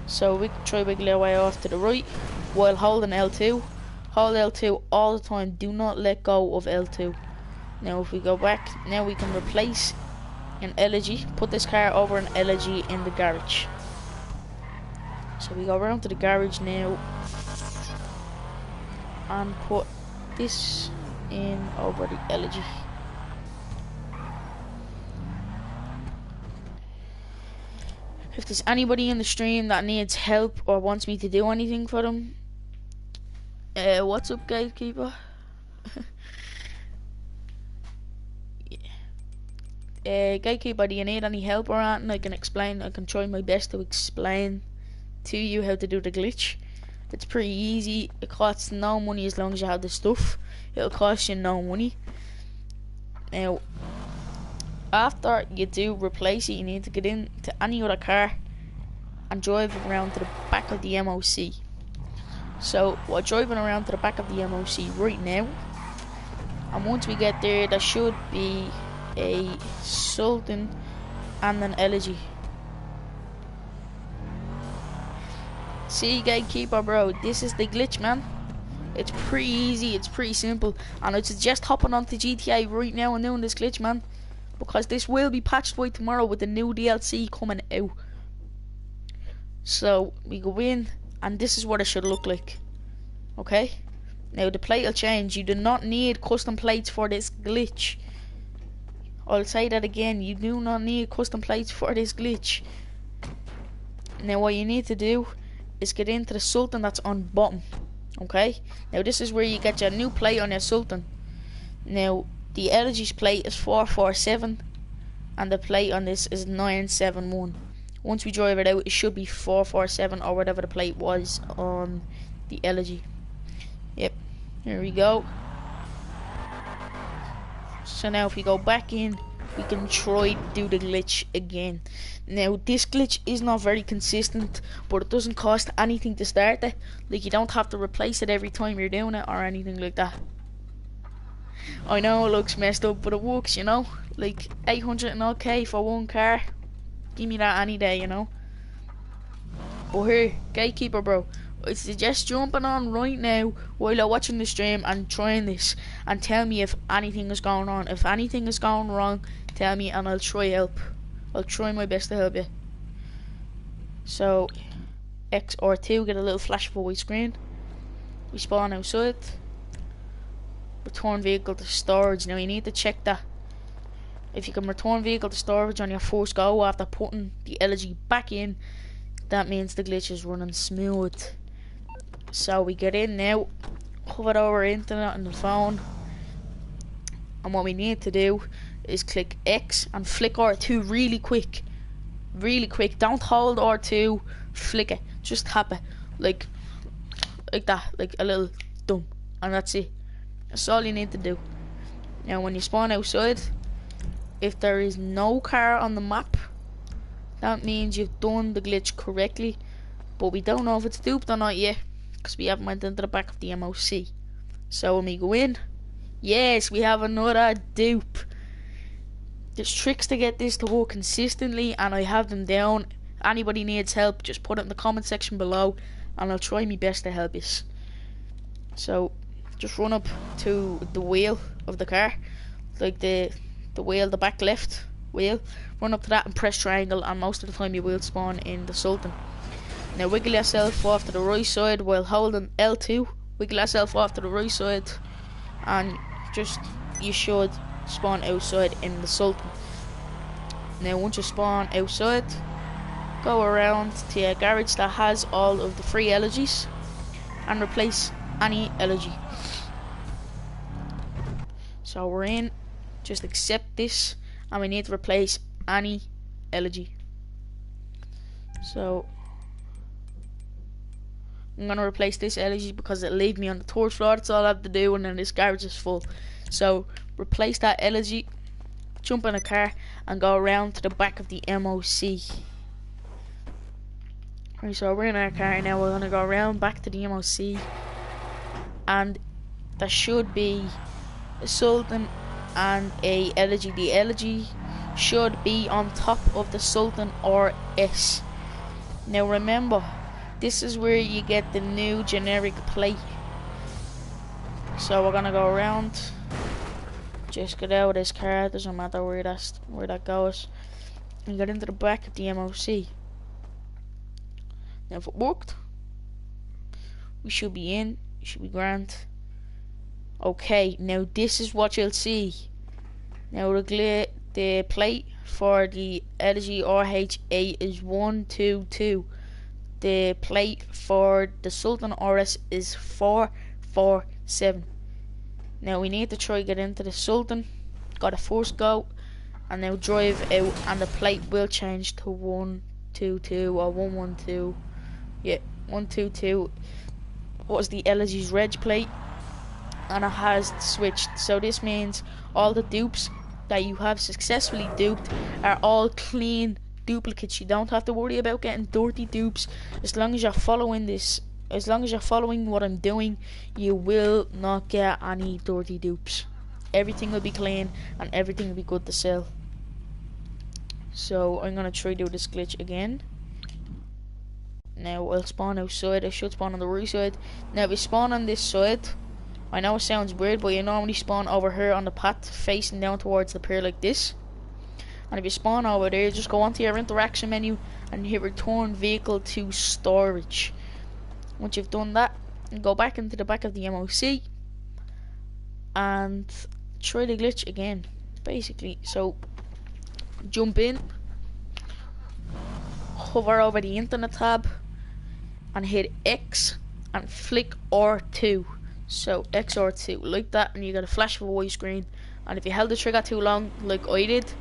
So we can try wiggle your way off to the right while holding L2. Hold L2 all the time, do not let go of L2. Now if we go back, now we can replace an Elegy, put this car over an Elegy in the garage. So we go around to the garage now and put this in over the Elegy. If there's anybody in the stream that needs help or wants me to do anything for them, what's up, gatekeeper? Gatekeeper, do you need any help or anything? I can try my best to explain to you how to do the glitch. It's pretty easy. It costs no money as long as you have the stuff. It'll cost you no money. Now after you do replace it, you need to get into any other car and drive around to the back of the MOC. So we're driving around to the back of the MOC right now, and once we get there, there should be a Sultan and an Elegy. See, gatekeeper bro, this is the glitch, man. It's pretty easy, it's pretty simple, and I'd suggest hopping onto GTA right now and doing this glitch, man, because this will be patched by tomorrow with the new DLC coming out. So we go in, and this is what it should look like. Okay, now the plate will change. You do not need custom plates for this glitch. I'll say that again, you do not need custom plates for this glitch. Now what you need to do is get into the Sultan that's on bottom. Okay, now this is where you get your new plate on your Sultan. Now the Elegy's plate is 447 and the plate on this is 971. Once we drive it out, it should be 447 or whatever the plate was on the Elegy. Yep, here we go. So now if we go back in we can try to do the glitch again. Now this glitch is not very consistent, but it doesn't cost anything to start it. Like, you don't have to replace it every time you're doing it or anything like that. I know it looks messed up, but it works, you know. Like 800 and okay for one car. Give me that any day, you know. But here, gatekeeper bro, I suggest jumping on right now while you're watching the stream and trying this, and tell me if anything is going on. If anything is going wrong, tell me and I'll try help. I'll try my best to help you. So X or 2, get a little flash of a white screen. We spawn outside. Return vehicle to storage. Now you need to check that. If you can return vehicle to storage on your first go after putting the LG back in, that means the glitch is running smooth. So we get in now, hover over internet on the phone, and what we need to do is click X and flick R2 really quick. Really quick. Don't hold R2, flick it. Just tap it. Like that. Like a little thumb. And that's it. That's all you need to do. Now when you spawn outside, if there is no car on the map, that means you've done the glitch correctly, but we don't know if it's duped or not yet, because we haven't went into the back of the MOC. So when we go in, yes, we have another dupe. There's tricks to get this to work consistently, and I have them down. Anybody needs help, just put it in the comment section below, and I'll try my best to help you. So just run up to the wheel of the car, like the wheel, the back left wheel. Run up to that and press triangle, and most of the time you will spawn in the Sultan. Now wiggle yourself off to the right side while holding L2. Wiggle yourself off to the right side, and you should spawn outside in the Sultan. Now once you spawn outside, go around to your garage that has all of the free elegies and replace any elegy. So we're in, just accept this, and we need to replace any elegy. So I'm gonna replace this elegy because it'll leave me on the third floor. That's all I have to do, and then this garage is full. So replace that elegy, jump in a car, and go around to the back of the MOC. Right, so we're in our car now. We're gonna go around back to the MOC, and there should be a Sultan and a elegy. The elegy should be on top of the Sultan or S. Now remember, this is where you get the new generic plate. So we're gonna go around. Just get out of this car. Doesn't matter where that goes. And get into the back of the MOC. Now if it worked, we should be in. We should be grand. Okay, now this is what you'll see. Now the plate for the LG RH8 is 122. The plate for the Sultan RS is 447. Now we need to try get into the Sultan. Got a first go, and now drive out, and the plate will change to 122 or 112. Yeah, 122 was the LG's reg plate, and it has switched. So this means all the dupes that you have successfully duped are all clean duplicates. You don't have to worry about getting dirty dupes. As long as you're following this, as long as you're following what I'm doing, you will not get any dirty dupes. Everything will be clean and everything will be good to sell. So I'm gonna try do this glitch again. Now I'll spawn outside. I should spawn on the right side. Now if you spawn on this side, I know it sounds weird, but you normally spawn over here on the path facing down towards the pier like this. And if you spawn over there, just go onto your interaction menu and hit return vehicle to storage. Once you've done that, go back into the back of the MOC and try the glitch again, basically. So jump in, hover over the internet tab and hit X and flick R2. So X R2 like that, and you get a flash of a white screen. And if you held the trigger too long like I did,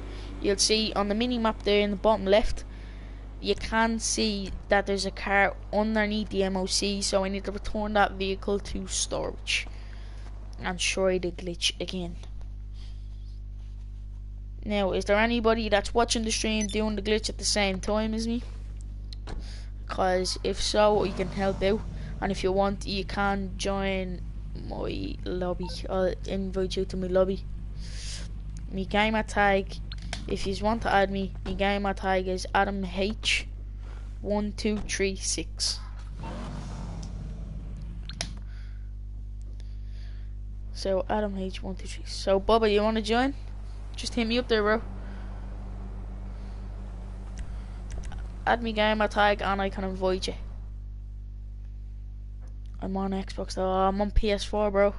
you'll see on the mini map there in the bottom left, you can see that there's a car underneath the MOC. So I need to return that vehicle to storage and try the glitch again. Now, is there anybody that's watching the stream doing the glitch at the same time as me? Because if so, you can help out. And if you want, you can join my lobby. I'll invite you to my lobby. My gamer tag, if you want to add me, my gamer tag is AdamH1236. So AdamH123. So Bubba, you want to join? Just hit me up there, bro. Add me gamer tag and I can invite you. I'm on Xbox though. I'm on PS4, bro.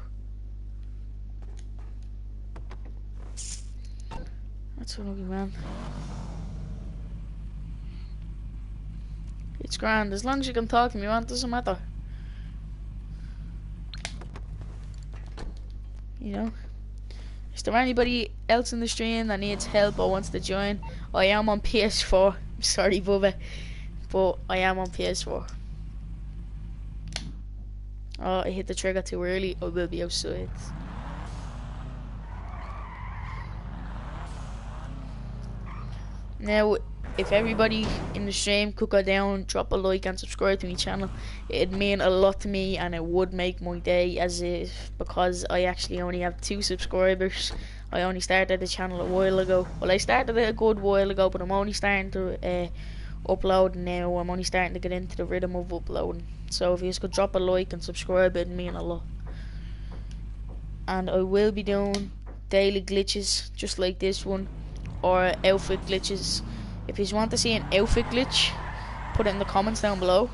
That's what I'm man. It's grand. As long as you can talk to me, man, it doesn't matter. You know? Is there anybody else in the stream that needs help or wants to join? I am on PS4. I'm sorry, Bubba. But I am on PS4. Oh, I hit the trigger too early. I will be outside. Now, if everybody in the stream could go down, drop a like and subscribe to my channel, it'd mean a lot to me and it would make my day, as if because I actually only have 2 subscribers. I only started the channel a while ago. Well, I started it a good while ago, but I'm only starting to upload now. I'm only starting to get into the rhythm of uploading. So if you just could drop a like and subscribe, it'd mean a lot. And I will be doing daily glitches just like this one, or outfit glitches. If you want to see an outfit glitch, put it in the comments down below,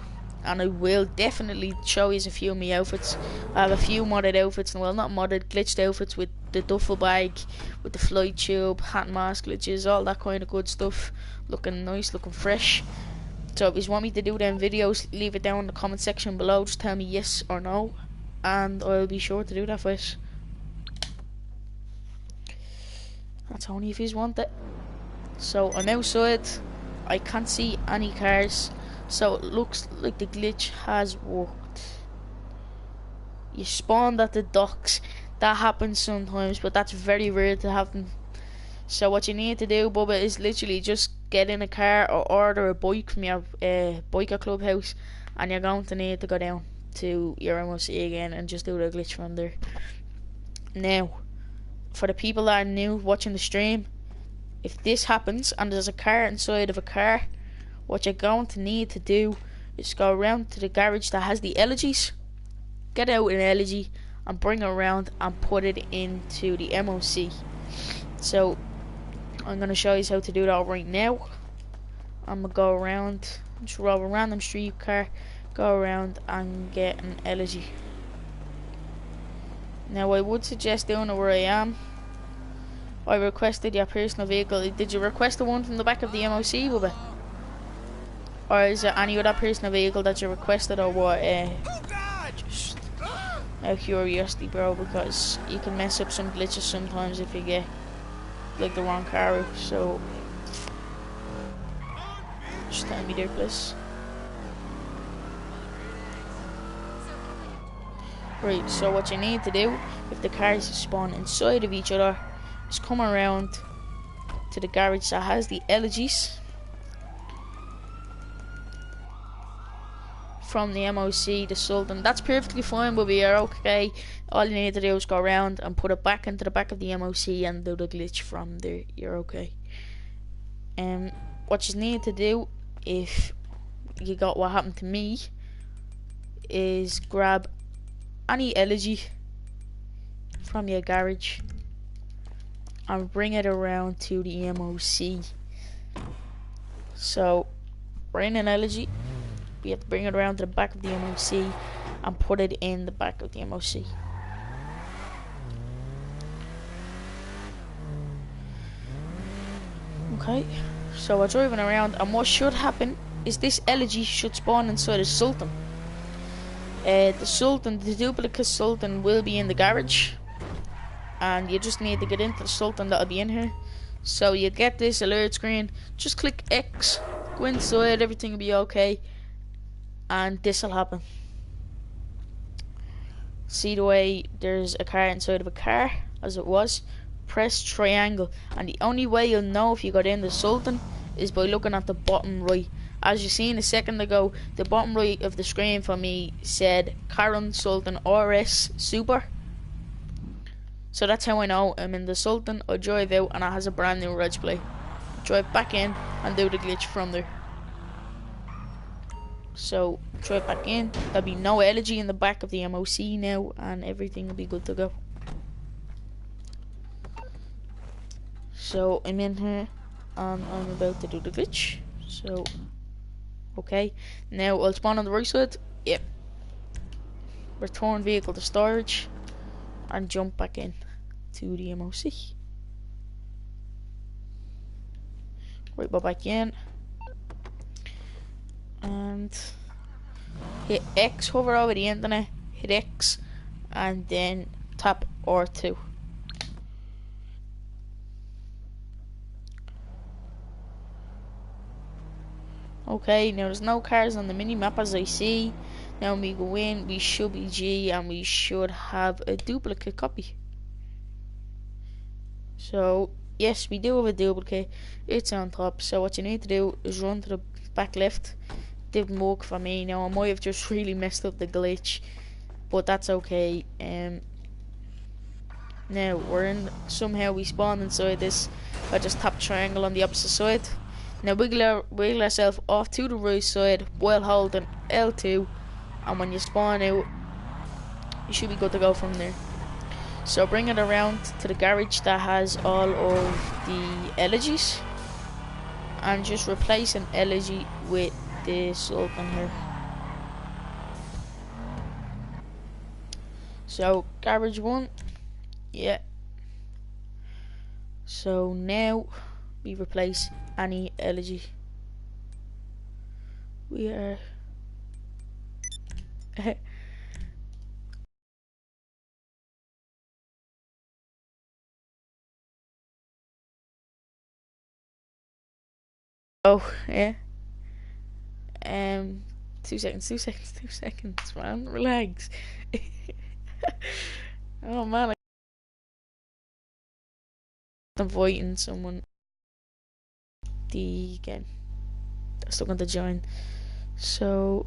and I will definitely show you a few of my outfits. I have a few modded outfits, well, not modded, glitched outfits with the duffel bag, with the flight tube, hat and mask glitches, all that kind of good stuff. Looking nice, looking fresh. So if you want me to do them videos, leave it down in the comment section below. Just tell me yes or no, and I'll be sure to do that for you. That's only if you want it. So I'm outside. I can't see any cars, so it looks like the glitch has worked. You spawned at the docks. That happens sometimes, but that's very rare to happen. So what you need to do, Bubba, is literally just get in a car or order a bike from your biker clubhouse, and you're going to need to go down to your MOC again and just do the glitch from there. Now, for the people that are new watching the stream, if this happens and there's a car inside of a car, what you're going to need to do is go around to the garage that has the elegies, get out an elegy and bring it around and put it into the MOC. So I'm going to show you how to do that right now. I'm going to go around, just roll a random street car, go around and get an elegy. Now I would suggest doing it where I am. I requested your personal vehicle. Did you request the one from the back of the MOC, Bubba? Or is there any other personal vehicle that you requested, or what? Just out of curiosity, bro, because you can mess up some glitches sometimes if you get like the wrong car out. So just tell me there, please. Right, so what you need to do, if the cars spawn inside of each other, is come around to the garage that has the elegies from the MOC, the Sultan. That's perfectly fine, but we are okay. All you need to do is go around and put it back into the back of the MOC and do the glitch from there. You're okay. What you need to do, if you got what happened to me, is grab any elegy from your garage and bring it around to the MOC. So, bring an elegy, we have to bring it around to the back of the MOC and put it in the back of the MOC. Okay, so we're driving around, and what should happen is this elegy should spawn inside a Sultan. The Sultan, the duplicate Sultan, will be in the garage, and you just need to get into the Sultan that'll be in here. So you get this alert screen, just click X, go inside, everything will be okay, and this will happen. See the way there's a car inside of a car, as it was, press triangle, and the only way you'll know if you got in the Sultan is by looking at the bottom right. As you seen a second ago, the bottom right of the screen for me said Karen Sultan RS Super. So that's how I know I'm in the Sultan. I drive out and it has a brand new reg plate. Drive back in and do the glitch from there. So drive back in, there'll be no elegy in the back of the MOC now, and everything will be good to go. So I'm in here and I'm about to do the glitch. So okay, now I'll spawn on the right side. Yep. Return vehicle to storage and jump back in to the MOC. Right, go back in and hit X, hover over the internet, hit X, and then tap R2. Okay, now there's no cars on the mini map as I see. Now when we go in, we should be G and we should have a duplicate copy. So yes, we do have a duplicate. It's on top. So what you need to do is run to the back left. Didn't work for me. Now I might have just really messed up the glitch, but that's okay. Now we're in. Somehow we spawned inside this. I just tap triangle on the opposite side. Now wiggle yourself off to the right side while holding L2, and when you spawn out, you should be good to go from there. So bring it around to the garage that has all of the elegies, and just replace an elegy with the Sultan here. So garage 1, yeah. So now we replace any elegy. We are oh yeah. 2 seconds, man. Relax. Oh man, I'm inviting someone. The game. I'm still going to join. So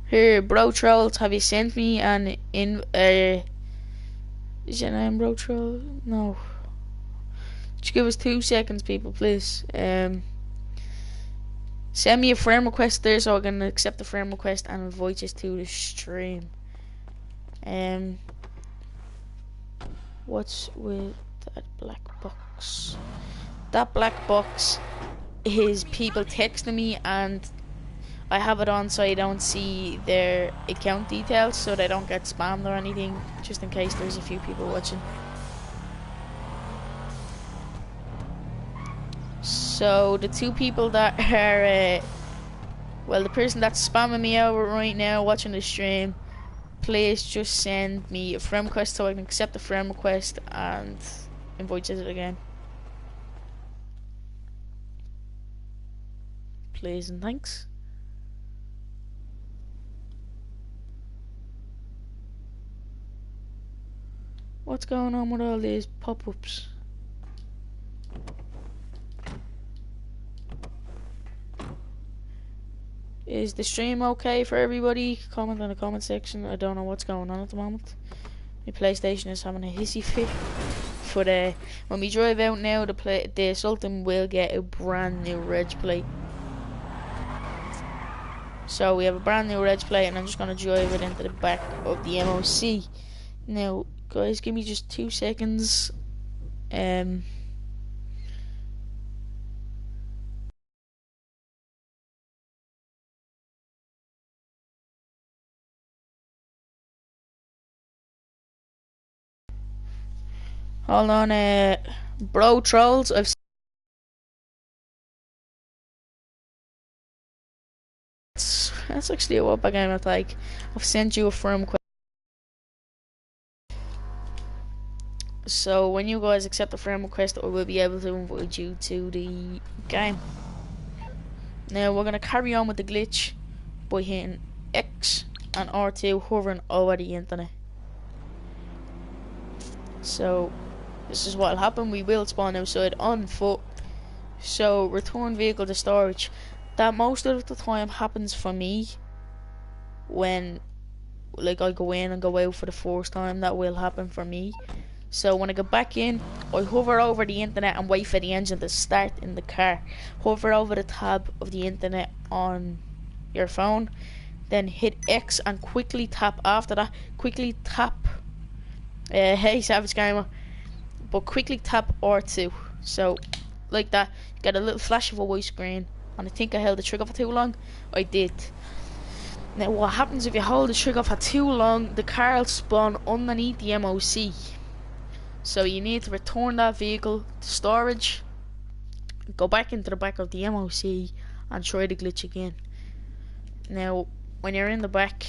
here, bro trolls, have you sent me an is your name bro troll? No. Just give us 2 seconds, people, please. Send me a friend request there so I can accept the friend request and invite you to the stream. What's with that black box? That black box is people texting me, and I have it on so I don't see their account details, so they don't get spammed or anything, just in case there's a few people watching. So the 2 people that are well, the person that's spamming me out right now watching the stream, please just send me a friend request so I can accept the friend request and invite you to the game. Please and thanks. What's going on with all these pop-ups? Is the stream okay for everybody? Comment in the comment section. I don't know what's going on at the moment. My PlayStation is having a hissy fit. But when we drive out now, the Sultan will get a brand new reg plate. So we have a brand new reg plate, and I'm just going to drive it into the back of the MOC. Now, guys, give me just 2 seconds. Hold on, bro trolls. That's actually a what game I like. I've sent you a friend request. So when you guys accept the friend request, I will be able to invite you to the game. Now we're gonna carry on with the glitch, by hitting X and R2 hovering over the internet. So this is what will happen. We will spawn outside on foot. So return vehicle to storage. That most of the time happens for me when like I go in and go out for the first time. That will happen for me. So when I go back in, I hover over the internet and wait for the engine to start in the car. Hover over the tab of the internet on your phone, then hit X and quickly tap after that. Quickly tap hey Savage Gamer, but quickly tap R2. So like that, you get a little flash of a white screen, and I think I held the trigger for too long. I did. Now what happens if you hold the trigger for too long, the car will spawn underneath the MOC. So you need to return that vehicle to storage, go back into the back of the MOC and try the glitch again. Now when you're in the back,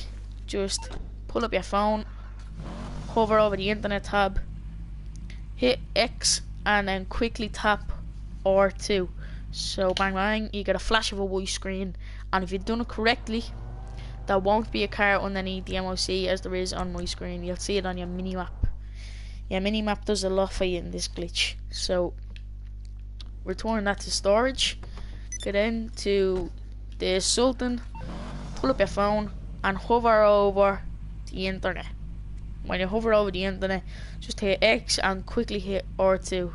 just pull up your phone, hover over the internet tab, hit X and then quickly tap R2. So bang bang, you get a flash of a white screen, and if you've done it correctly, there won't be a car underneath the MOC as there is on my screen. You'll see it on your minimap. Your minimap does a lot for you in this glitch. So return that to storage, get into the Sultan, pull up your phone and hover over the internet. When you hover over the internet, just hit X and quickly hit R2.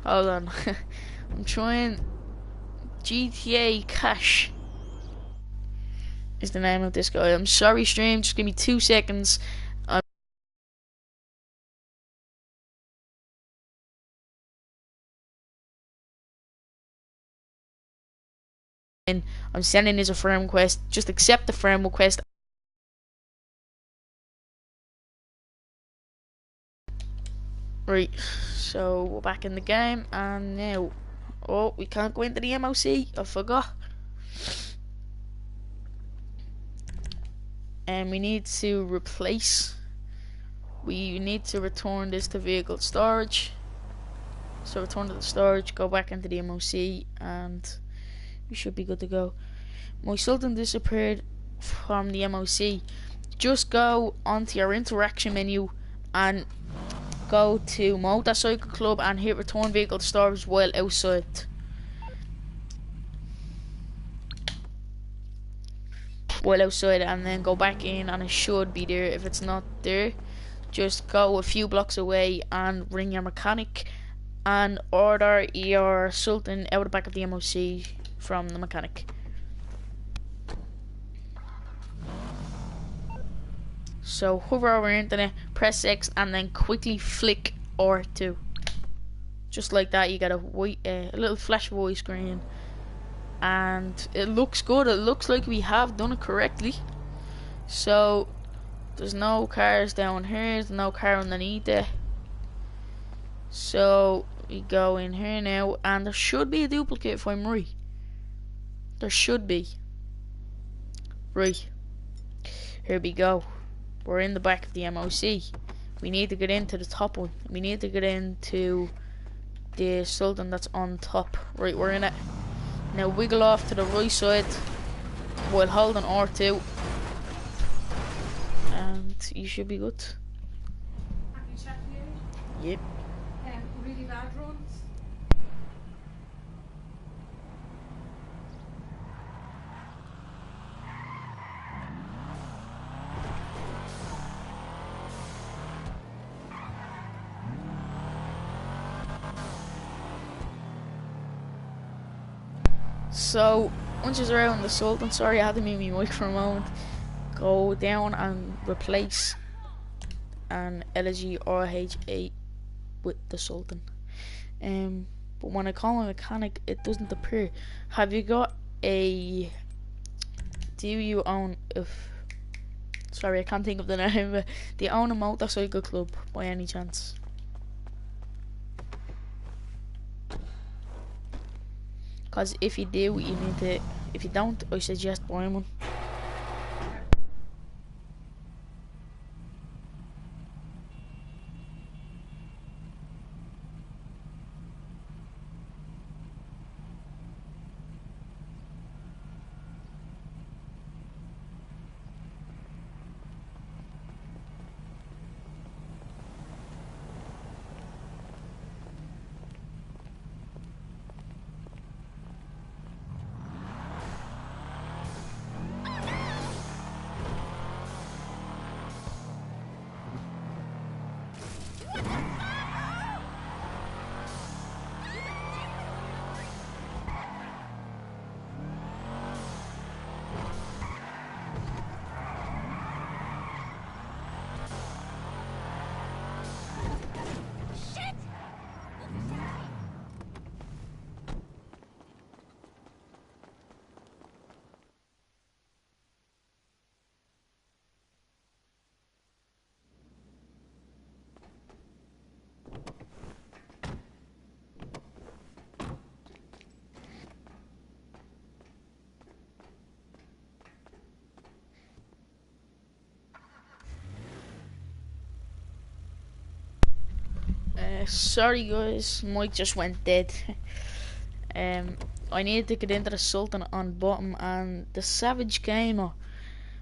Hold on. I'm trying. GTA Cash is the name of this guy. I'm sorry, stream. Just give me 2 seconds. I'm sending this a friend request. Just accept the friend request. Right. So we're back in the game, and now, oh, we can't go into the MOC. I forgot. And we need to replace. We need to return this to vehicle storage. So return to the storage, go back into the MOC, and we should be good to go. My Sultan disappeared from the MOC. Just go onto your interaction menu and go to Motorcycle Club and hit return vehicle to storage while outside. And then go back in and it should be there. If it's not there, just go a few blocks away and ring your mechanic and order your Sultan out the back of the MOC from the mechanic. So hover over internet, press X and then quickly flick R2. Just like that, you get a little flash of a white screen. And it looks good. It looks like we have done it correctly. So there's no cars down here, there's no car underneath it. So we go in here now, and there should be a duplicate if I'm right. There should be. Right, here we go. We're in the back of the MOC. We need to get into the top one. We need to get into the Sultan that's on top. Right, we're in it. Now wiggle off to the right side while holding R2. And you should be good. Have you checked the Yep. really bad runs? So once you're around the Sultan, sorry I had to mute my mic for a moment. Go down and replace an LG RH8 with the Sultan. But when I call a mechanic, it doesn't appear. Have you got a? Do you own? Sorry, I can't think of the name. But do you own a motorcycle club by any chance? Cause if you do, you need to. If you don't, I suggest buying one. Sorry guys, Mike just went dead. I needed to get into the Sultan on bottom and the Savage Gamer.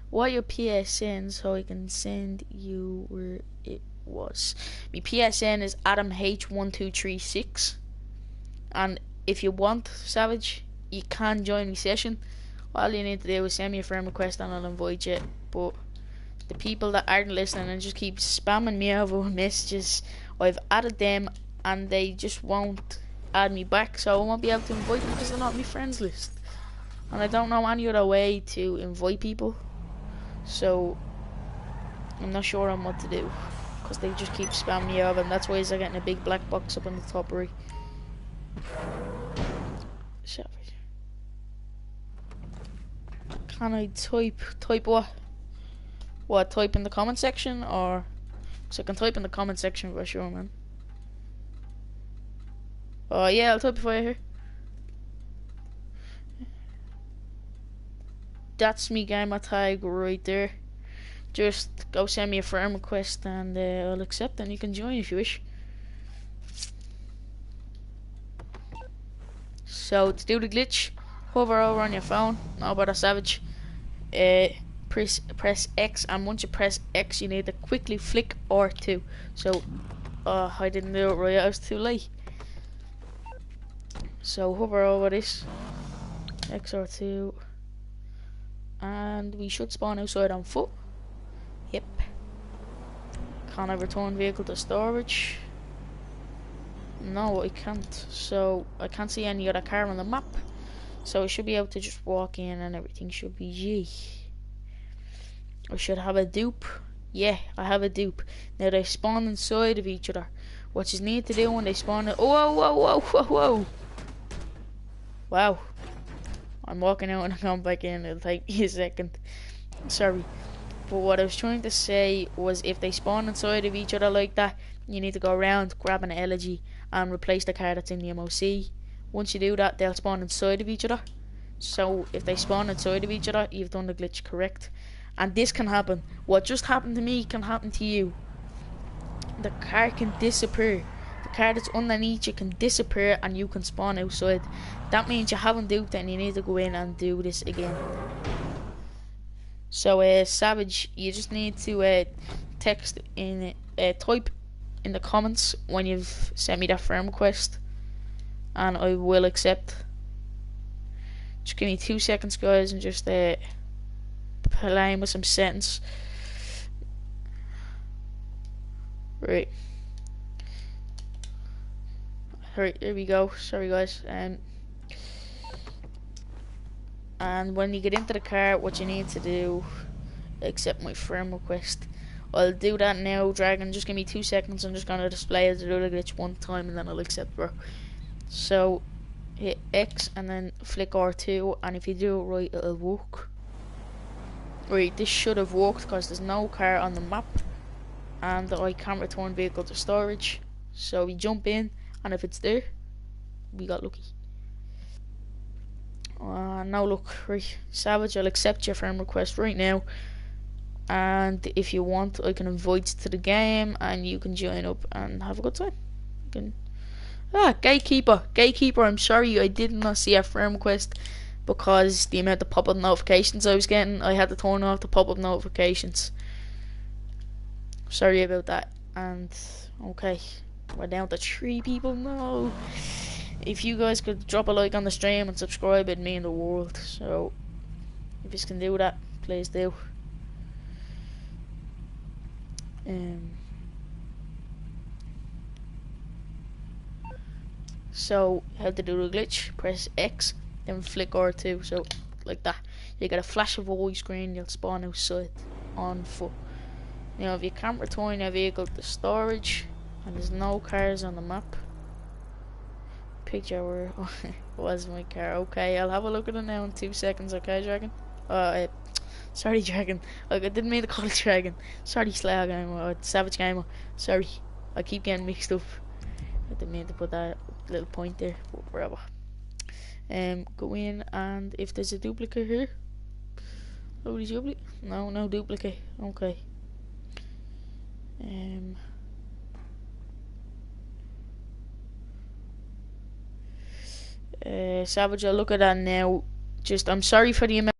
What your PSN so I can send you where it was. My PSN is AdamH1236, and if you want Savage, you can join my session. All you need to do is send me a friend request and I'll invite you. But the people that aren't listening and just keep spamming me over with messages, I've added them and they just won't add me back, so I won't be able to invite them because they're not on my friends list. And I don't know any other way to invite people, so I'm not sure on what to do because they just keep spamming me over, and that's why they're getting a big black box up on the top right. Can I type what? What, type in the comment section, or? Because I can type in the comment section for sure, man. Oh yeah, I'll type it for you here. That's me gamer tag right there. Just go send me a friend request and I'll accept, and you can join if you wish. So to do the glitch, hover over on your phone. No bother, Savage. Press X, and once you press X, you need to quickly flick R2. So, I didn't do it right. I was too late. So hover over this X R2, and we should spawn outside on foot. Yep. Can I return vehicle to storage? No, I can't. So I can't see any other car on the map. So I should be able to just walk in and everything should be G. I should have a dupe. Yeah, I have a dupe. Now they spawn inside of each other. What you need to do when they spawn it. Whoa, whoa, whoa, whoa, whoa. Wow. I'm walking out and I'm going back in. It'll take me a second. Sorry. But what I was trying to say was, if they spawn inside of each other like that, you need to go around, grab an elegy, and replace the car that's in the MOC. Once you do that, they'll spawn inside of each other. So if they spawn inside of each other, you've done the glitch correct. And this can happen. What just happened to me can happen to you. The car can disappear. The car that's underneath you can disappear and you can spawn outside. That means you haven't duped it and you need to go in and do this again. So Savage, you just need to text in, type in the comments when you've sent me that friend request, and I will accept. Just give me 2 seconds, guys, and just playing with some settings. Right, there we go. Sorry, guys. And when you get into the car, what you need to do, accept my friend request. I'll do that now, Dragon. Just give me 2 seconds. I'm just gonna display it to do the glitch one time, and then I'll accept, bro. So hit X and then flick R2, and if you do it right, it'll work. Right, this should have worked because there's no car on the map, and I can't return vehicle to storage. So we jump in, and if it's there, we got lucky. Now look, right, Savage, I'll accept your friend request right now. And if you want, I can invite you to the game, and you can join up and have a good time. You can... Gatekeeper. I'm sorry, I did not see a friend request because the amount of pop-up notifications I was getting, I had to turn off the pop-up notifications. Sorry about that. And okay, we're down to 3 people now. If you guys could drop a like on the stream and subscribe, it'd mean the world. So if you can do that, please do. So how to do the glitch: press X, then flick R2. So like that, you get a flash of a white screen. You'll spawn outside on foot. Now if you can't return your vehicle to storage and there's no cars on the map, picture where was my car. Okay, I'll have a look at it now in 2 seconds. Okay, Dragon. Sorry, Dragon. Like, I didn't mean to call it Dragon. Sorry, Slayer Gamer or Savage Gamer. Sorry, I keep getting mixed up. I didn't mean to put that little point there. Whatever. Go in, and if there's a duplicate here, duplicate. No duplicate. Okay. Savage, I'll look at that now. Just, I'm sorry for the amount.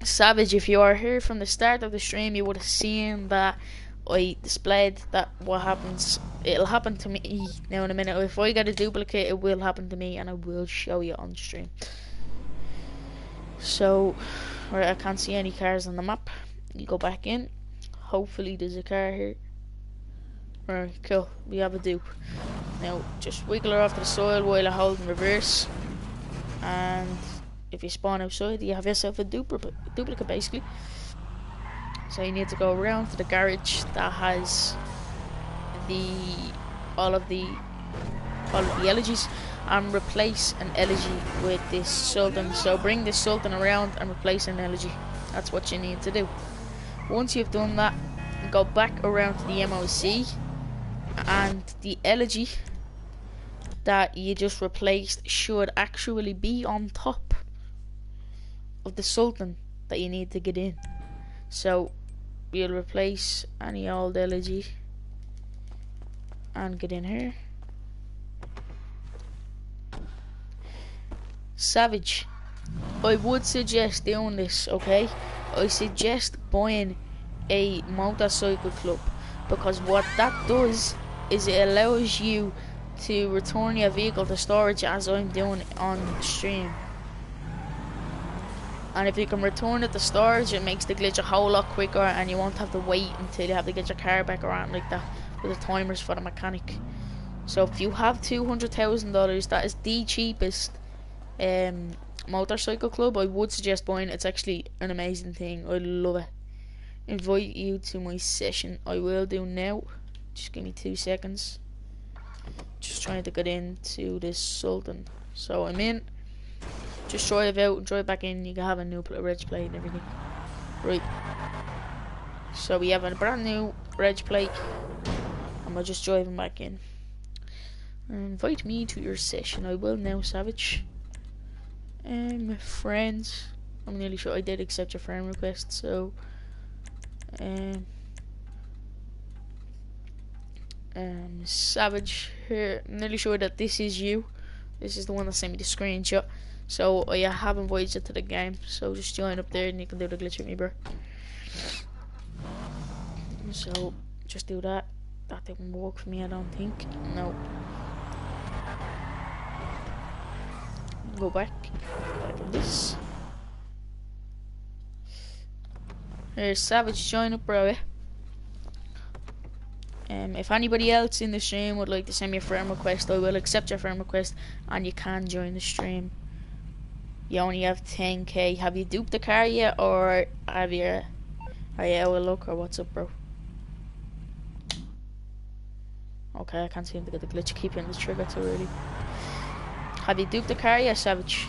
Savage, if you are here from the start of the stream, you would have seen that I displayed that what happens. It'll happen to me now in a minute. If I get a duplicate, it will happen to me, and I will show you on stream. So, right, I can't see any cars on the map. You go back in. Hopefully, there's a car here. Right, cool. We have a dupe. Now, just wiggle her off to the soil while I hold in reverse, and if you spawn outside, you have yourself a duplicate basically. So you need to go around to the garage that has all of the elegies and replace an elegy with this sultan. So bring this sultan around and replace an elegy. That's what you need to do. Once you've done that, go back around to the MOC, and the elegy that you just replaced should actually be on top of the sultan that you need to get in. So we'll replace any old elegy and get in here. Savage, I would suggest doing this, okay? I suggest buying a motorcycle club, because what that does is it allows you to return your vehicle to storage, as I'm doing on stream. And if you can return it to storage, it makes the glitch a whole lot quicker, and you won't have to wait until you have to get your car back around like that with the timers for the mechanic. So if you have $200,000, that is the cheapest motorcycle club. I would suggest buying it. It's actually an amazing thing. I love it. Invite you to my session. I will do now. Just give me 2 seconds. Just trying to get into this sultan. So I'm in. Just try it out and try it back in. You can have a new reg plate and everything. Right. So we have a brand new reg plate, and we're just driving back in. Invite me to your session. I will now, Savage. Friends. I'm nearly sure I did accept your friend request. So, Savage here. I'm nearly sure that this is you. This is the one that sent me the screenshot. So I have invited you to the game, so just join up there and you can do the glitch with me, bro. So just do that. That didn't work for me, I don't think. No. Go back on this. Here's Savage, join up, bro. If anybody else in the stream would like to send me a friend request, I will accept your friend request, and you can join the stream. You only have 10k. Have you duped the car yet, or have you? Oh yeah, well look, or what's up, bro? Okay, I can't seem to get the glitch. Keep hitting the trigger too early. Have you duped the car yet, Savage?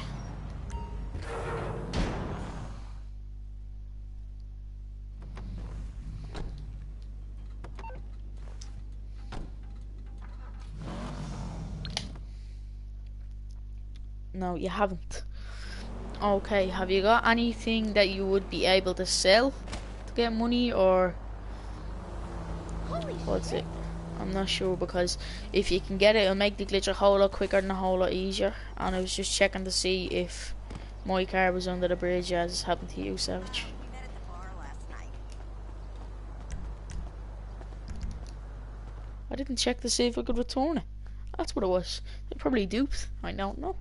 No, you haven't. Okay, have you got anything that you would be able to sell to get money, or what's it? I'm not sure, because if you can get it, it'll make the glitch a whole lot quicker and a whole lot easier. And I was just checking to see if my car was under the bridge, as happened to you, Savage. We met at the bar last night. I didn't check to see if I could return it. That's what it was. They probably duped. I don't know.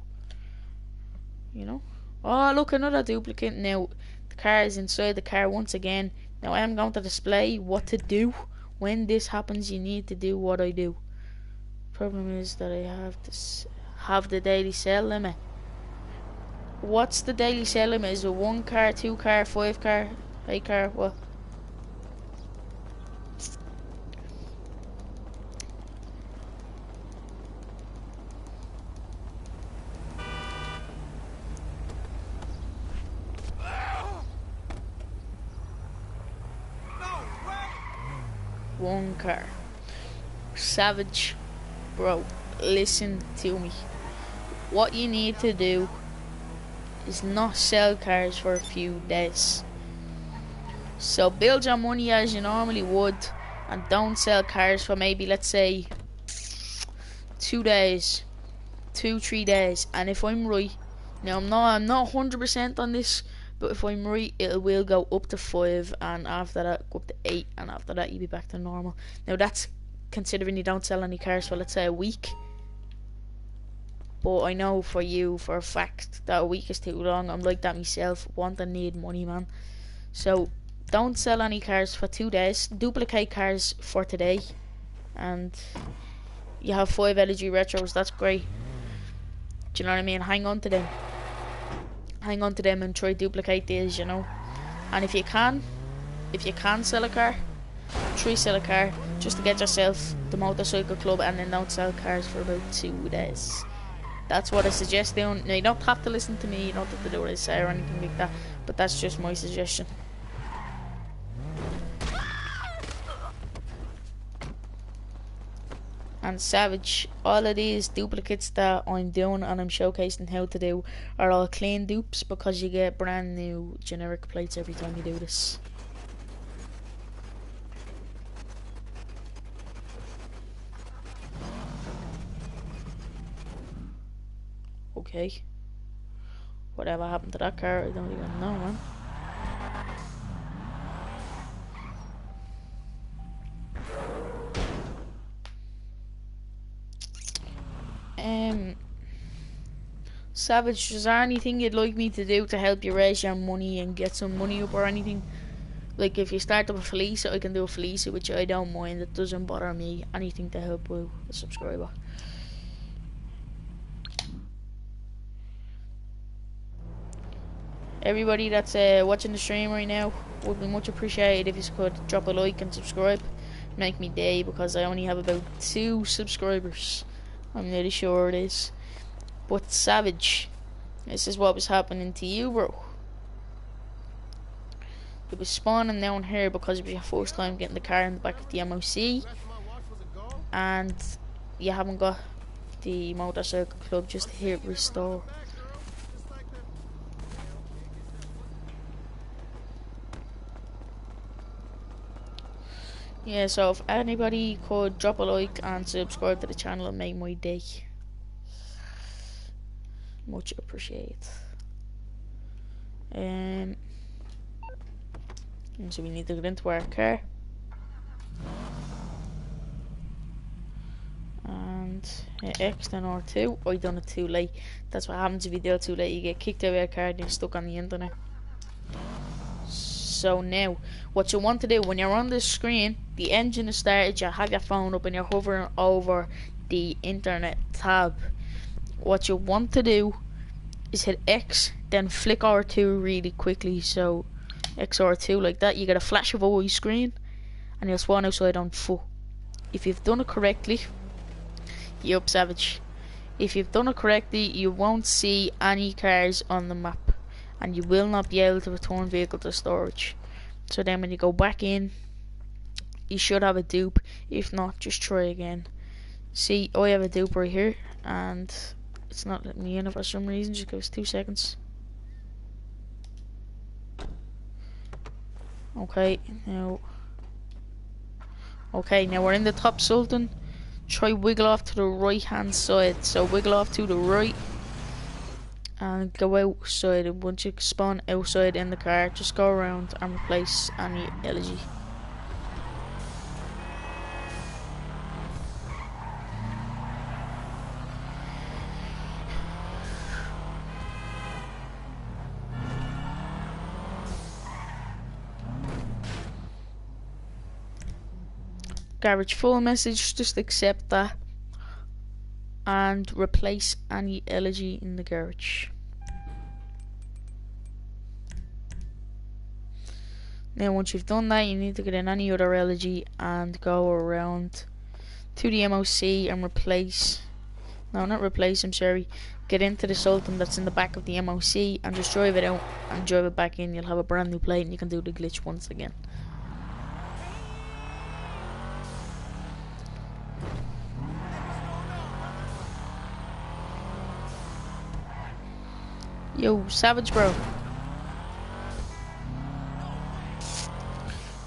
You know. Oh, look, another duplicate. Now, the car is inside the car once again. Now, I am going to display what to do. When this happens, you need to do what I do. Problem is that I have to have the daily sell limit. What's the daily sell limit? Is it 1 car, 2 car, 5 car, 8 car? What? No way! 1 car. Savage, bro, listen to me. What you need to do is not sell cars for a few days. So build your money as you normally would, and don't sell cars for maybe, let's say, 2 days, 2-3 days. And if I'm right, now I'm not 100% on this, but if I'm right, it will go up to 5, and after that go up to 8, and after that you'll be back to normal. Now that's considering you don't sell any cars for, let's say, a week. But I know for you, for a fact, that a week is too long. I'm like that myself, want and need money, man. So don't sell any cars for 2 days. Duplicate cars for today, and you have 5 LG retros. That's great. Do you know what I mean? Hang on to them. Hang on to them and try duplicate these, you know. And if you can sell a car, try sell a car just to get yourself the motorcycle club, and then don't sell cars for about 2 days. That's what I suggest doing. Now, you don't have to listen to me, you don't have to do what I say or anything like that, but that's just my suggestion. And Savage, all of these duplicates that I'm doing and I'm showcasing how to do are all clean dupes, because you get brand new generic plates every time you do this. Okay. Whatever happened to that car, I don't even know, man. Savage, is there anything you'd like me to do to help you raise your money and get some money up or anything? Like, if you start up a Felicia, I can do a Felicia, which I don't mind. It doesn't bother me. Anything to help with a subscriber. Everybody that's watching the stream right now, would be much appreciated if you could drop a like and subscribe. Make me day, because I only have about 2 subscribers. I'm nearly sure it is. But Savage, this is what was happening to you, bro. It was spawning down here because it was your first time getting the car in the back of the MOC, and you haven't got the motorcycle club just to hit restore. Yeah, so if anybody could drop a like and subscribe to the channel and make my day, much appreciated. And so we need to get into our car, and X then R2. I done it too late. That's what happens if you do it too late. You get kicked out of your car and you're stuck on the internet. So now, what you want to do when you're on this screen, the engine is started, you have your phone up and you're hovering over the internet tab. What you want to do is hit X, then flick R2 really quickly. So X R2 like that, you get a flash of a white screen and you'll spawn outside on foot. If you've done it correctly, you're up, Savage. If you've done it correctly, you won't see any cars on the map, and you will not be able to return vehicle to storage. So then when you go back in, you should have a dupe. If not, just try again. See, I have a dupe right here, and It's not letting me in for some reason. Just give us 2 seconds. Okay, now. Okay, now we're in the top Sultan. Try wiggle off to the right hand side. So wiggle off to the right and go outside. And once you spawn outside in the car, just go around and replace any elegy. Garage full message, just accept that and replace any elegy in the garage. Now once you've done that, you need to get in any other elegy and go around to the MOC and replace, no, not replace, I'm sorry, get into the Sultan that's in the back of the MOC and just drive it out and drive it back in. You'll have a brand new plate and you can do the glitch once again. Yo, Savage bro.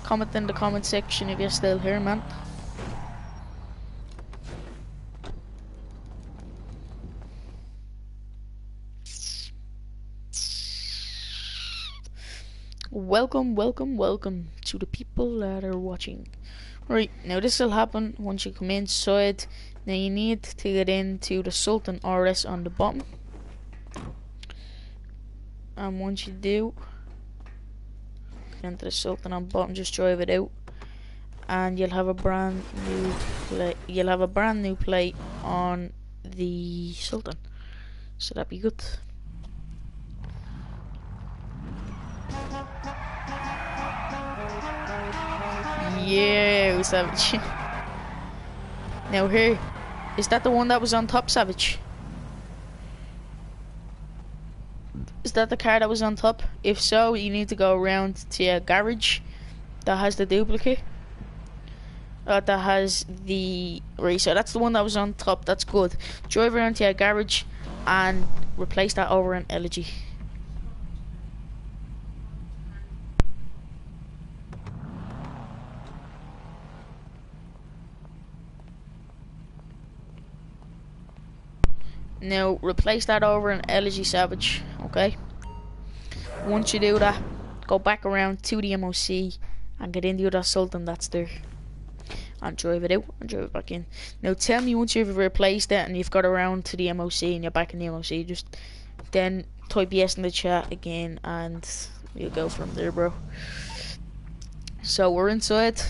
Comment in the comment section if you're still here, man. Welcome, welcome, welcome to the people that are watching. Right, now this will happen once you come inside. Now you need to get into the Sultan RS on the bottom. And once you do, get into the Sultan on bottom, just drive it out, and you'll have a brand new plate. You'll have a brand new plate on the Sultan, so that'd be good. Yeah, Savage. Now here, is that the one that was on top, Savage? Is that the car that was on top? If so, you need to go around to your garage that has the duplicate. That has the racer. That's the one that was on top. That's good. Drive around to your garage and replace that over an elegy. Now replace that over an elegy, Savage. Okay. Once you do that, go back around to the MOC and get into that Sultan that's there, and drive it out and drive it back in. Now tell me once you've replaced it and you've got around to the MOC and you're back in the MOC, just then type yes in the chat again and you'll go from there, bro. So we're inside.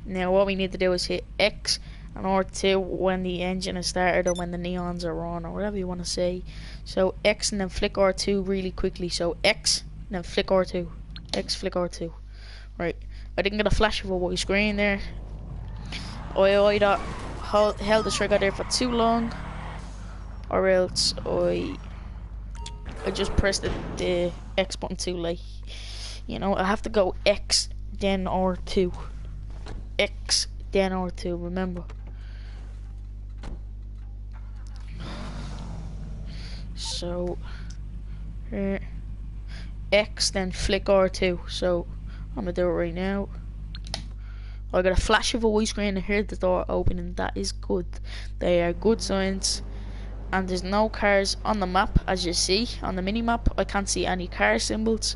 Now what we need to do is hit X and R2 when the engine is started or when the neons are on or whatever you want to say. So X and then flick R2 really quickly. So X and then flick R2. X, flick R2. Right. I didn't get a flash of a white screen there. I either held the trigger there for too long, or else I just pressed the X button too late. You know, I have to go X then R2. X then R2, remember. So here, X then flick R2. So I'm gonna do it right now. I got a flash of a white screen. I heard the door opening. That is good. They are good signs. And there's no cars on the map, as you see on the mini map. I can't see any car symbols.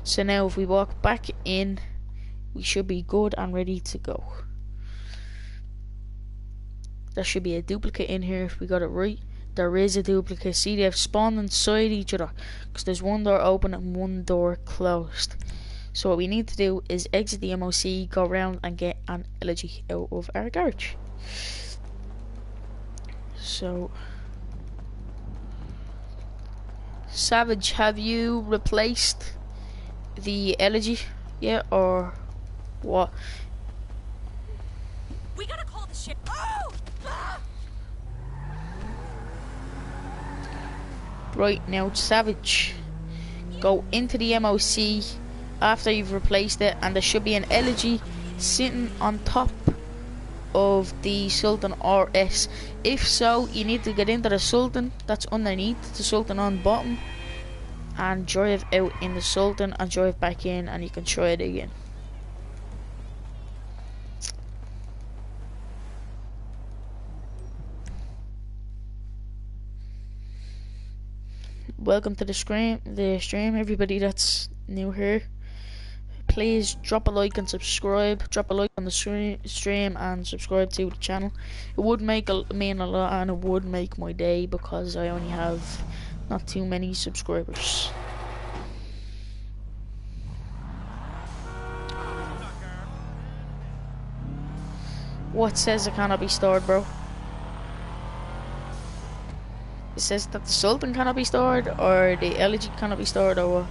So now if we walk back in, we should be good and ready to go. There should be a duplicate in here if we got it right. There is a duplicate. See, they've spawned inside each other because there's one door open and one door closed. So what we need to do is exit the MOC, go around and get an elegy out of our garage. So Savage, have you replaced the elegy yet or what? We gotta call the ship. Oh! Ah! Right, now Savage, go into the MOC after you've replaced it, and there should be an elegy sitting on top of the Sultan RS. If so, you need to get into the Sultan that's underneath the Sultan on bottom and drive out in the Sultan and drive back in, and you can try it again. Welcome to the stream, everybody that's new here. Please drop a like and subscribe. Drop a like on the stream and subscribe to the channel. It would mean a lot, and it would make my day, because I only have not too many subscribers. What says it cannot be stored, bro? It says that the Sultan cannot be stored, or the elegy cannot be stored, or what?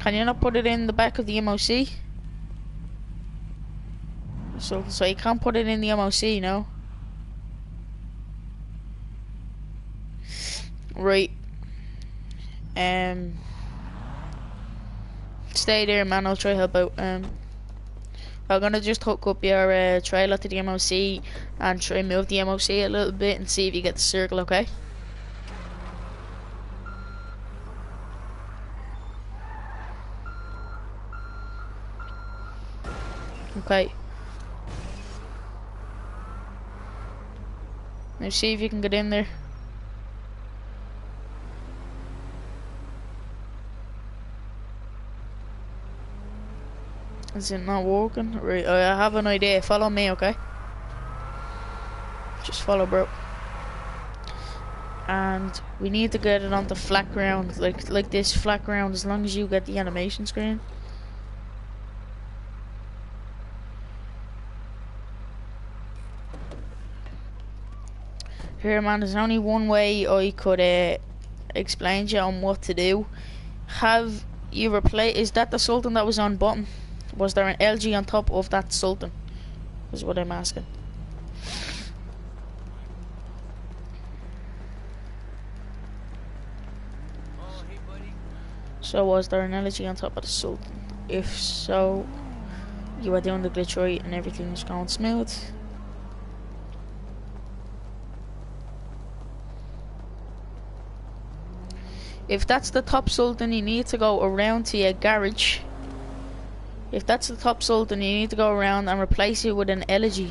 Can you not put it in the back of the MOC? So you can't put it in the MOC, no? Right. Stay there, man. I'll try help out. I'm gonna just hook up your trailer to the MOC and try and move the MOC a little bit and see if you get the circle, okay? Okay. Now see if you can get in there. Is it not working? Right, I have an idea. Follow me, okay? Just follow, bro. And we need to get it onto flat ground, like this flat ground, as long as you get the animation screen. Here, man, there's only one way I could explain to you on what to do. Have you replaced? Is that the Sultan that was on bottom? Was there an LG on top of that Sultan? Is what I'm asking. So was there an LG on top of the Sultan? If so, you were doing the glitch right and everything was going smooth. If that's the top Sultan, you need to go around to your garage. If that's the top Sultan, you need to go around and replace it with an elegy.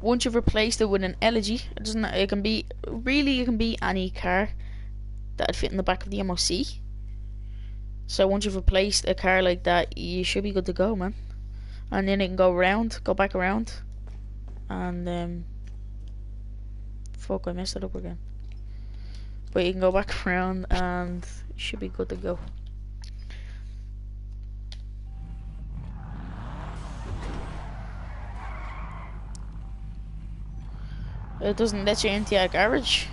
Once you've replaced it with an elegy, it can be any car that'd fit in the back of the MOC. So once you've replaced a car like that, you should be good to go, man. And then it can go back around. And fuck, I messed it up again. But you can go back around and you should be good to go. It doesn't let you into your garage.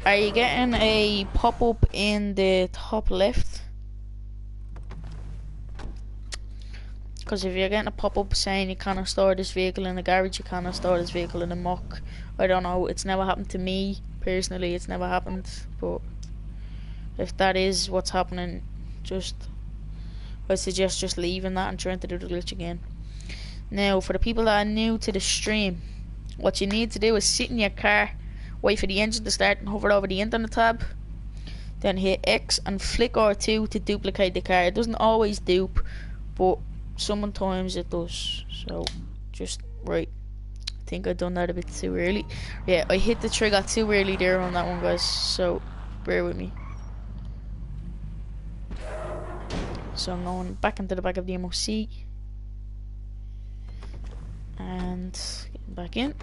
Are you getting a pop-up in the top left? Because if you're getting a pop-up saying you cannot store this vehicle in the garage, you cannot store this vehicle in the muck. I don't know, it's never happened to me personally, it's never happened, but if that is what's happening, I suggest just leaving that and trying to do the glitch again. Now, for the people that are new to the stream, what you need to do is sit in your car, wait for the engine to start and hover over the internet tab, then hit X and flick R2 to duplicate the car. It doesn't always dupe, but sometimes it does. So just right, I think I done that a bit too early. Yeah, I hit the trigger too early there on that one, guys, so bear with me. So I'm going back into the back of the MOC and getting back in.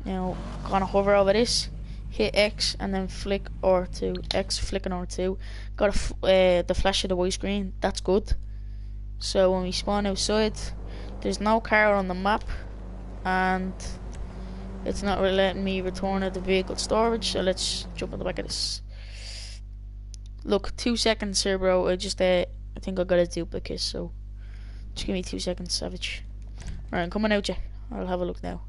Now gonna hover over this, hit X and then flick R2. X, flick and R2. Got the flash of the white screen. That's good. So when we spawn outside, there's no car on the map, and it's not really letting me return at the vehicle storage. So let's jump on the back of this. Look, 2 seconds here, bro. I think I got a duplicate, so just give me 2 seconds, savage. Right, I'm coming out, yeah. I'll have a look now.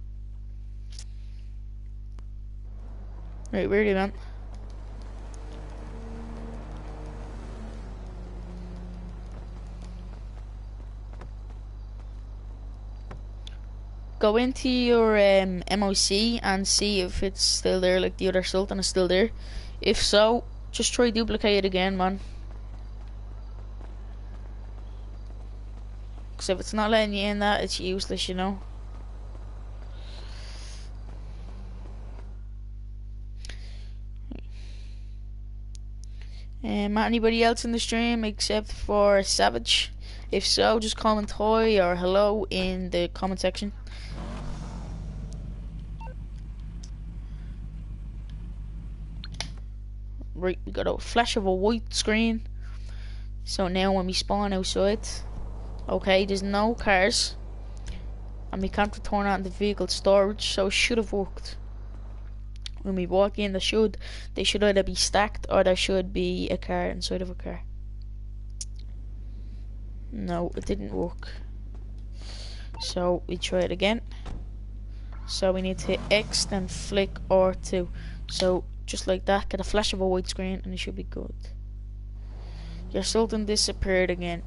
Right, where are you, man? Go into your MOC and see if it's still there, like the other Sultan is still there. If so, just try duplicate it again, man. Because if it's not letting you in that, it's useless, you know. Anybody else in the stream except for Savage? If so, just comment hi or hello in the comment section. Right, we got a flash of a white screen. So now when we spawn outside, okay, there's no cars. And we can't return out in the vehicle storage, so it should have worked. When we walk in, they should either be stacked or there should be a car inside of a car. No, it didn't work. So we try it again. So we need to hit X, then flick R2. So just like that, get a flash of a white screen and it should be good. Your Sultan disappeared again.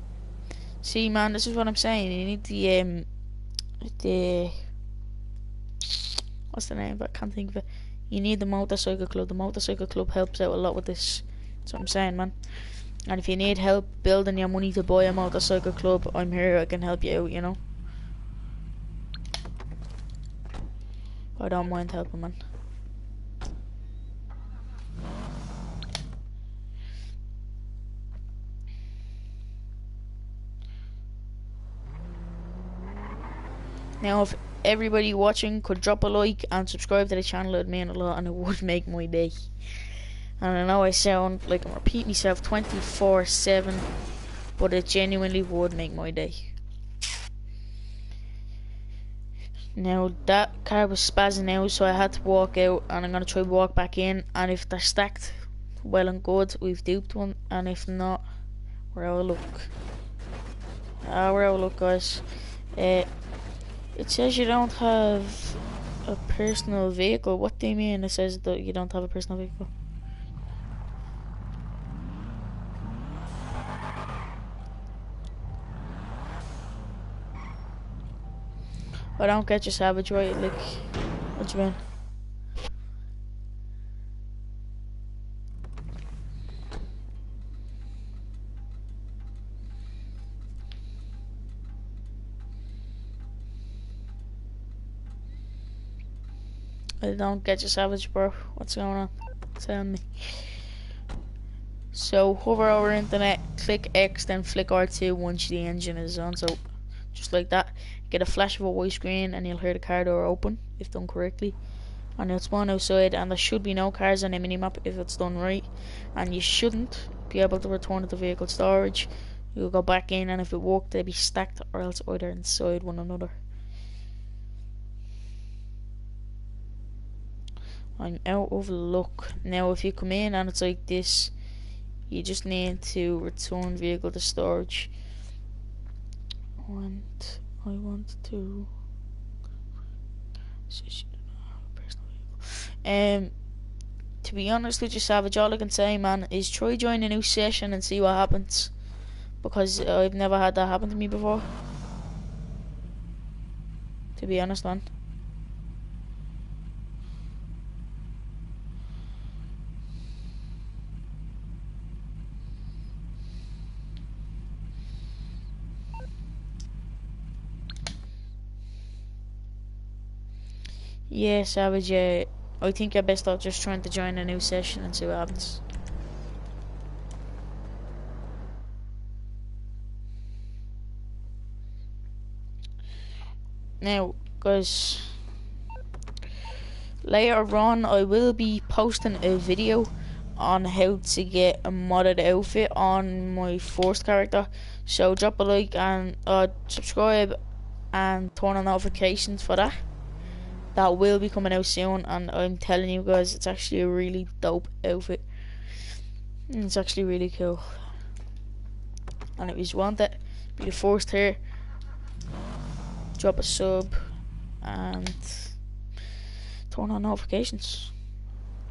See, man, this is what I'm saying. You need the what's the name? I can't think of it. You need the motorcycle club. The motorcycle club helps out a lot with this. That's what I'm saying, man. And if you need help building your money to buy a motorcycle club, I'm here. I can help you out, you know. I don't mind helping, man. Now, if everybody watching could drop a like and subscribe to the channel, it would mean a lot and it would make my day. And I know I sound like I'm repeating myself 24/7, but it genuinely would make my day. Now that car was spazzing out, so I had to walk out, and I'm gonna try to walk back in. And if they're stacked, well and good, we've duped one. And if not, we're out of luck. We're out of luck, guys. It says you don't have a personal vehicle. What do you mean? It says that you don't have a personal vehicle. I don't get your Savage, right? Like, what do you mean? I don't get your Savage, bro. What's going on? Tell me. So hover over internet, click X, then flick R2 once the engine is on. So just like that, get a flash of a white screen and you'll hear the car door open if done correctly. And it'll spawn outside, and there should be no cars on the minimap if it's done right. And you shouldn't be able to return to the vehicle storage. You'll go back in, and if it worked, they'd be stacked or else either inside one another. I'm out of luck. Now if you come in and it's like this, you just need to return vehicle to storage. I want to to be honest with you, Savage, all I can say, man, is try join a new session and see what happens, because I've never had that happen to me before, to be honest, man. Yeah, Savage, I think you're best off just trying to join a new session and see what happens. Now, guys, later on I will be posting a video on how to get a modded outfit on my first character, so drop a like and subscribe and turn on notifications for that. That will be coming out soon, and I'm telling you guys, it's actually a really dope outfit. And it's actually really cool. And if you want it, be the first here, drop a sub and turn on notifications.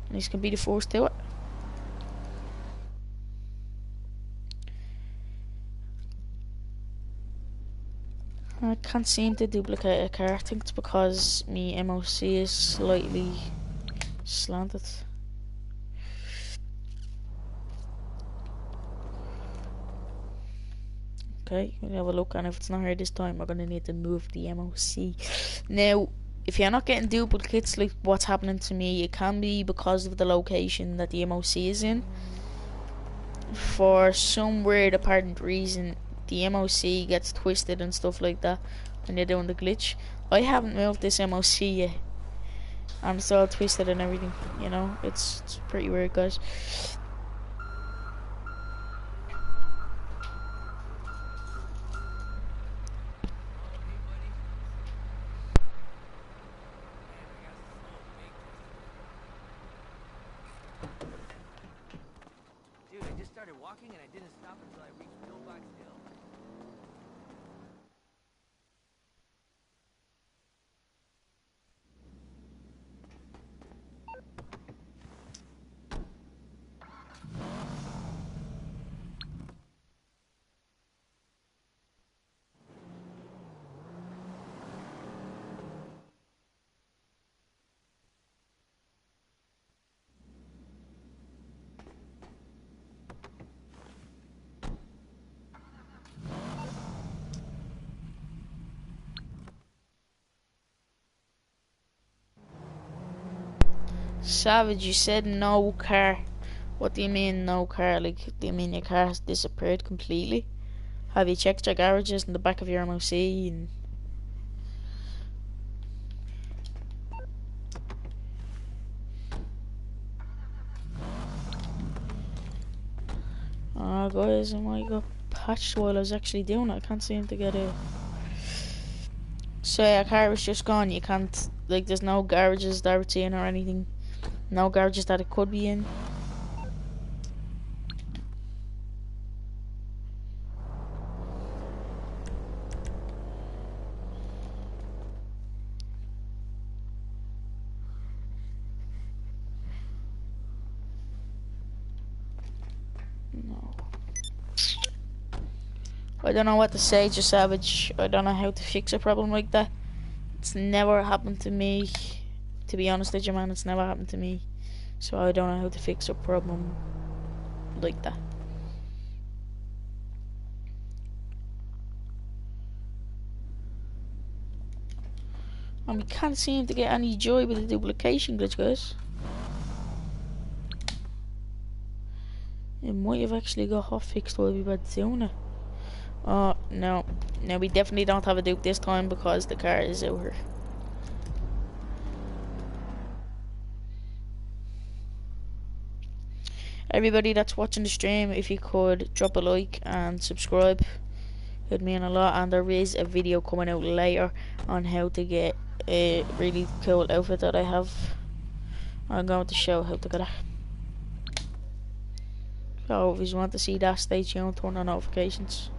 And you can be the first to it. I can't seem to duplicate a car. I think it's because my MOC is slightly slanted. Okay, we'll have a look, and if it's not here this time, we're gonna need to move the MOC. Now, if you're not getting duplicates like what's happening to me, it can be because of the location that the MOC is in. For some weird apparent reason, the MOC gets twisted and stuff like that when you're doing the glitch. I haven't moved this MOC yet. I'm still twisted and everything, you know, it's pretty weird, guys. Dude, I just started walking and I didn't stop until I reached Pillbox Hill. Savage, you said no car. What do you mean no car? Like, do you mean your car has disappeared completely? Have you checked your garages in the back of your MOC? And oh guys, I might got patched while I was actually doing it. I can't seem to get it. So your car was just gone. You can't, like, there's no garages that it's in or anything. No garages that it could be in. No. I don't know what to say, just Savage. I don't know how to fix a problem like that. It's never happened to me. To be honest with you, man, it's never happened to me. So I don't know how to fix a problem like that. And we can't seem to get any joy with the duplication glitch, guys. It might have actually got hot fixed while we were doing it. Oh, no. No, we definitely don't have a dupe this time because the car is out here. Everybody that's watching the stream, if you could drop a like and subscribe, it'd mean a lot. And there is a video coming out later on how to get a really cool outfit that I have. I'm going to show how to get it. So if you want to see that, stay tuned, turn on notifications.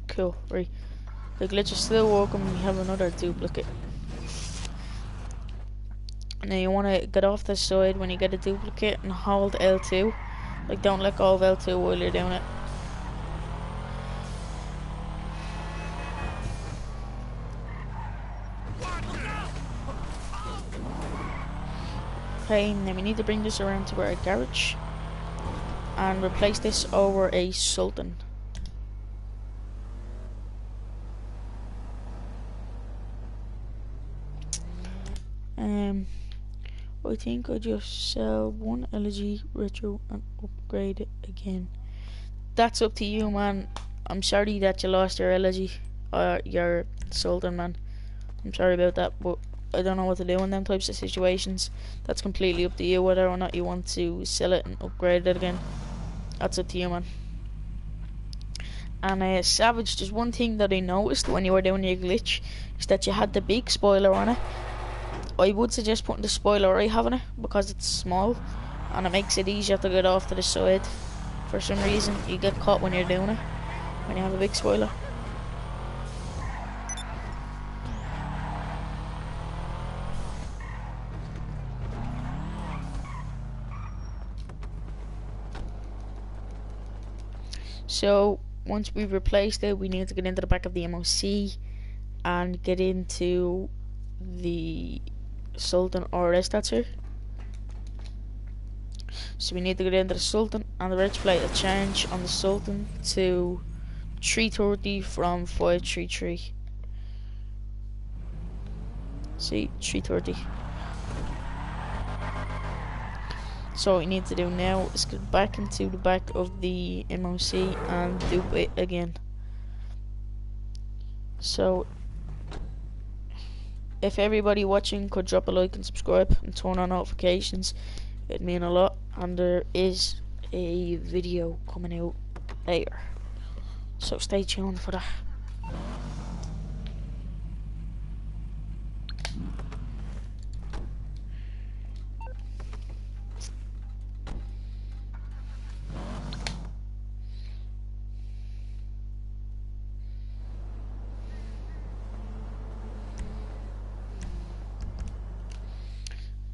Cool, right. The glitch is still working. We have another duplicate. Now you want to get off the side when you get a duplicate and hold L2. Like, don't let go of L2 while you're doing it. Okay, now we need to bring this around to our garage and replace this over a Sultan. I think I just sell one LG retro and upgrade it again. That's up to you, man. I'm sorry that you lost your LG or your Sultan, man. I'm sorry about that, but I don't know what to do in them types of situations. That's completely up to you whether or not you want to sell it and upgrade it again. That's up to you, man. And Savage, there's one thing that I noticed when you were doing your glitch, is that you had the big spoiler on it. I would suggest putting the spoiler I have on it, because it's small, and it makes it easier to get off to the side. For some reason, you get caught when you're doing it, when you have a big spoiler. So once we've replaced it, we need to get into the back of the MOC and get into the Sultan RS that's here. So we need to get into the Sultan, and the reg plate will change on the Sultan to 330 from 533. See, 330. So what we need to do now is get back into the back of the MOC and do it again. So if everybody watching could drop a like and subscribe and turn on notifications, it'd mean a lot. And there is a video coming out later, so stay tuned for that.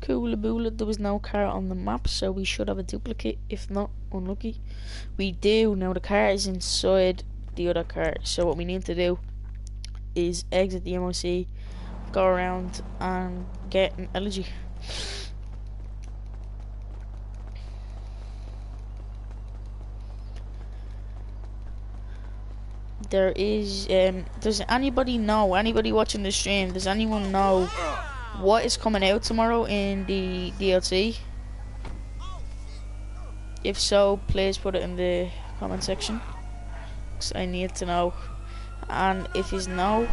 Coolaboola, there was no car on the map, so we should have a duplicate. If not, unlucky. We do. Now the car is inside the other car, so what we need to do is exit the MOC, go around and get an elegy. There is does anybody watching the stream, does anyone know what is coming out tomorrow in the DLC? If so, please put it in the comment section, because I need to know. And if you know,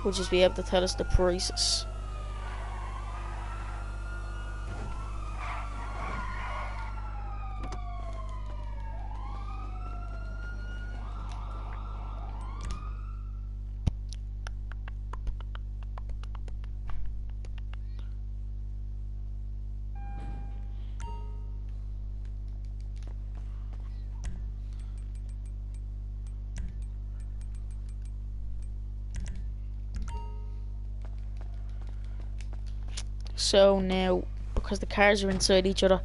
we'll just be able to tell us the prices. So now, because the cars are inside each other,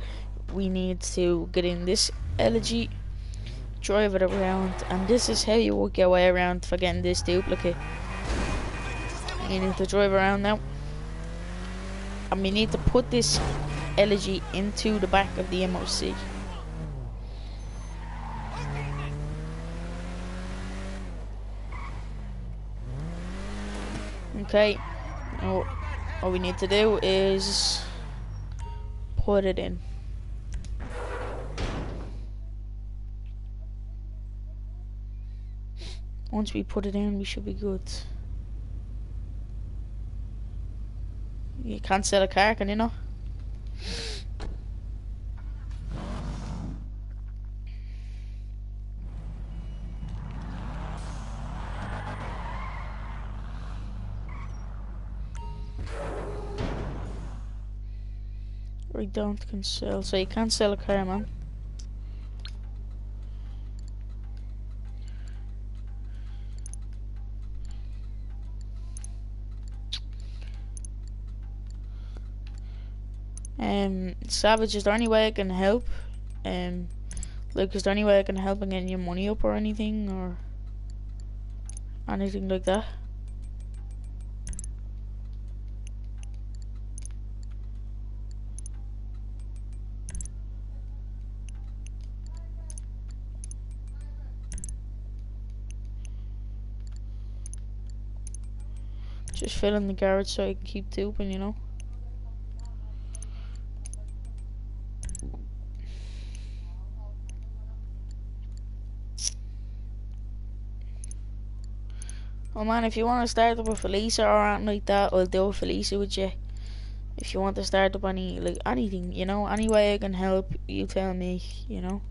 we need to get in this elegy, drive it around, and this is how you work your way around for getting this duplicate. You need to drive around now, and we need to put this elegy into the back of the MOC. Okay, now all we need to do is put it in. Once we put it in, we should be good. You can't sell a car, can you not? We don't can sell, so you can't sell a car, man. Savage, is there any way I can help? Like, is there any way I can help in getting your money up or anything, or anything like that? Just fill in the garage so I can keep duping, you know? Oh man, if you want to start up a Felicia or anything like that, I'll do a Felicia with you. If you want to start up any, like, anything, you know, any way I can help, you tell me, you know.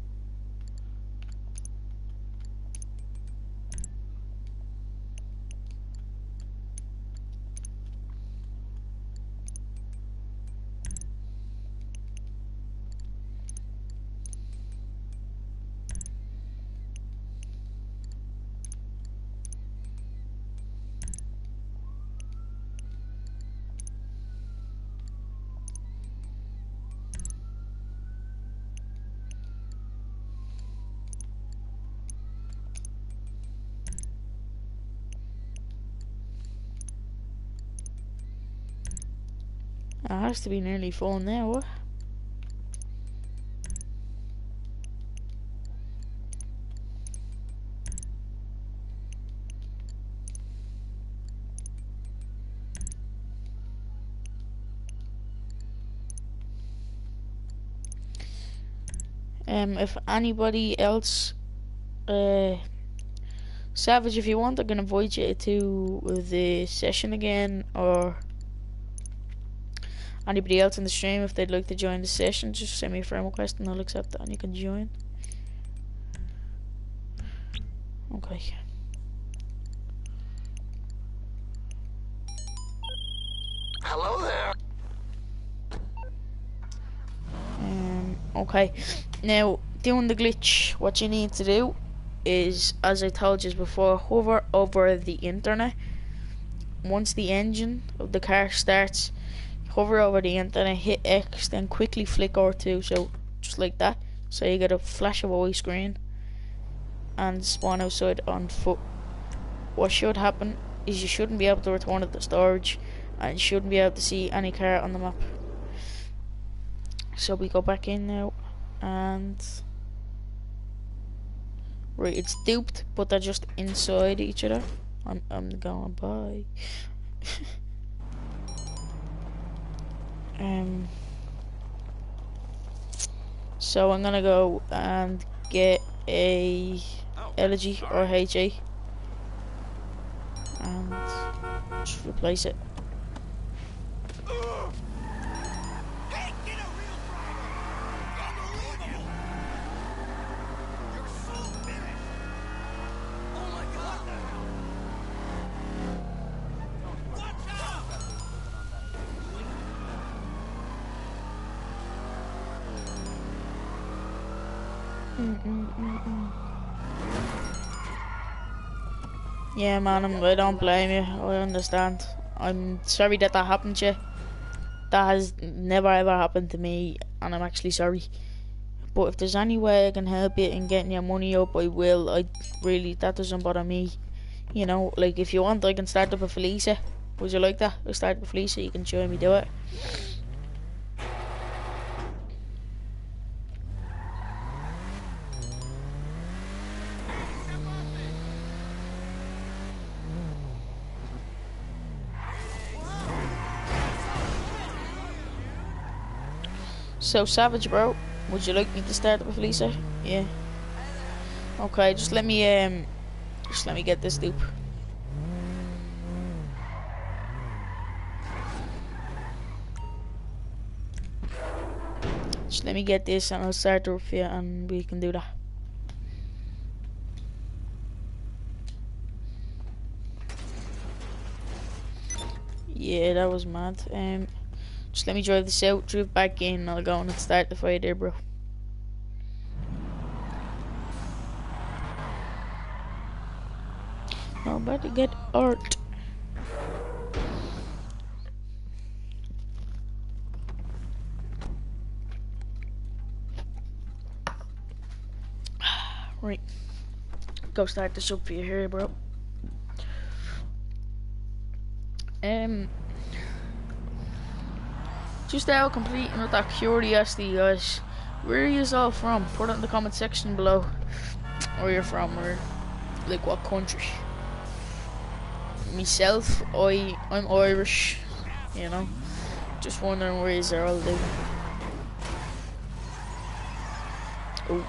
It has to be nearly full now, what? If anybody else, Savage, if you want, I can invite you to the session again, or anybody else in the stream if they'd like to join the session. Just send me a friend request and I'll accept that and you can join. Okay. Hello there. Okay. Now, doing the glitch, what you need to do is, as I told you before, hover over the internet. Once the engine of the car starts, hover over the internet, hit X, then quickly flick R2, so just like that. So you get a flash of a white screen and spawn outside on foot. What should happen is you shouldn't be able to return it to storage and you shouldn't be able to see any car on the map. So we go back in now and right, it's duped, but they're just inside each other. I'm going by. So I'm gonna go and get a elegy or HA and just replace it. Hey, get a real driver! Unbelievable! You're so finished! Oh my god! Watch out! Yeah, man, I don't blame you. I understand. I'm sorry that happened to you. That has never ever happened to me, and I'm actually sorry. But if there's any way I can help you in getting your money up, I will. I really, that doesn't bother me. You know, like if you want, I can start up a Felicia. Would you like that? I'll start up a Felicia. You can show me do it. So Savage, bro, would you like me to start up with Lisa? Yeah. Okay, just let me get this dupe. Just let me get this and I'll start up for you and we can do that. Yeah, that was mad. Just let me drive this out, drive back in, and I'll go and start the fire there, bro. I'm about to get art. Right. Go start this up for you here, bro. Just out completing with that curiosity, guys. Where are you all from? Put it in the comment section below. Where you're from, or like what country. Myself, I'm Irish, you know. Just wondering where you're all living. Oh.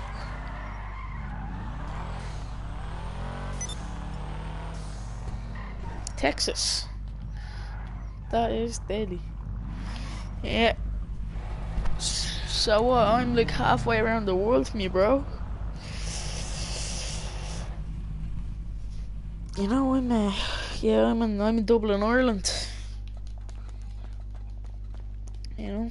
Texas. That is deadly. Yeah. So I'm like halfway around the world from you, bro. You know, I'm in Dublin, Ireland. You know.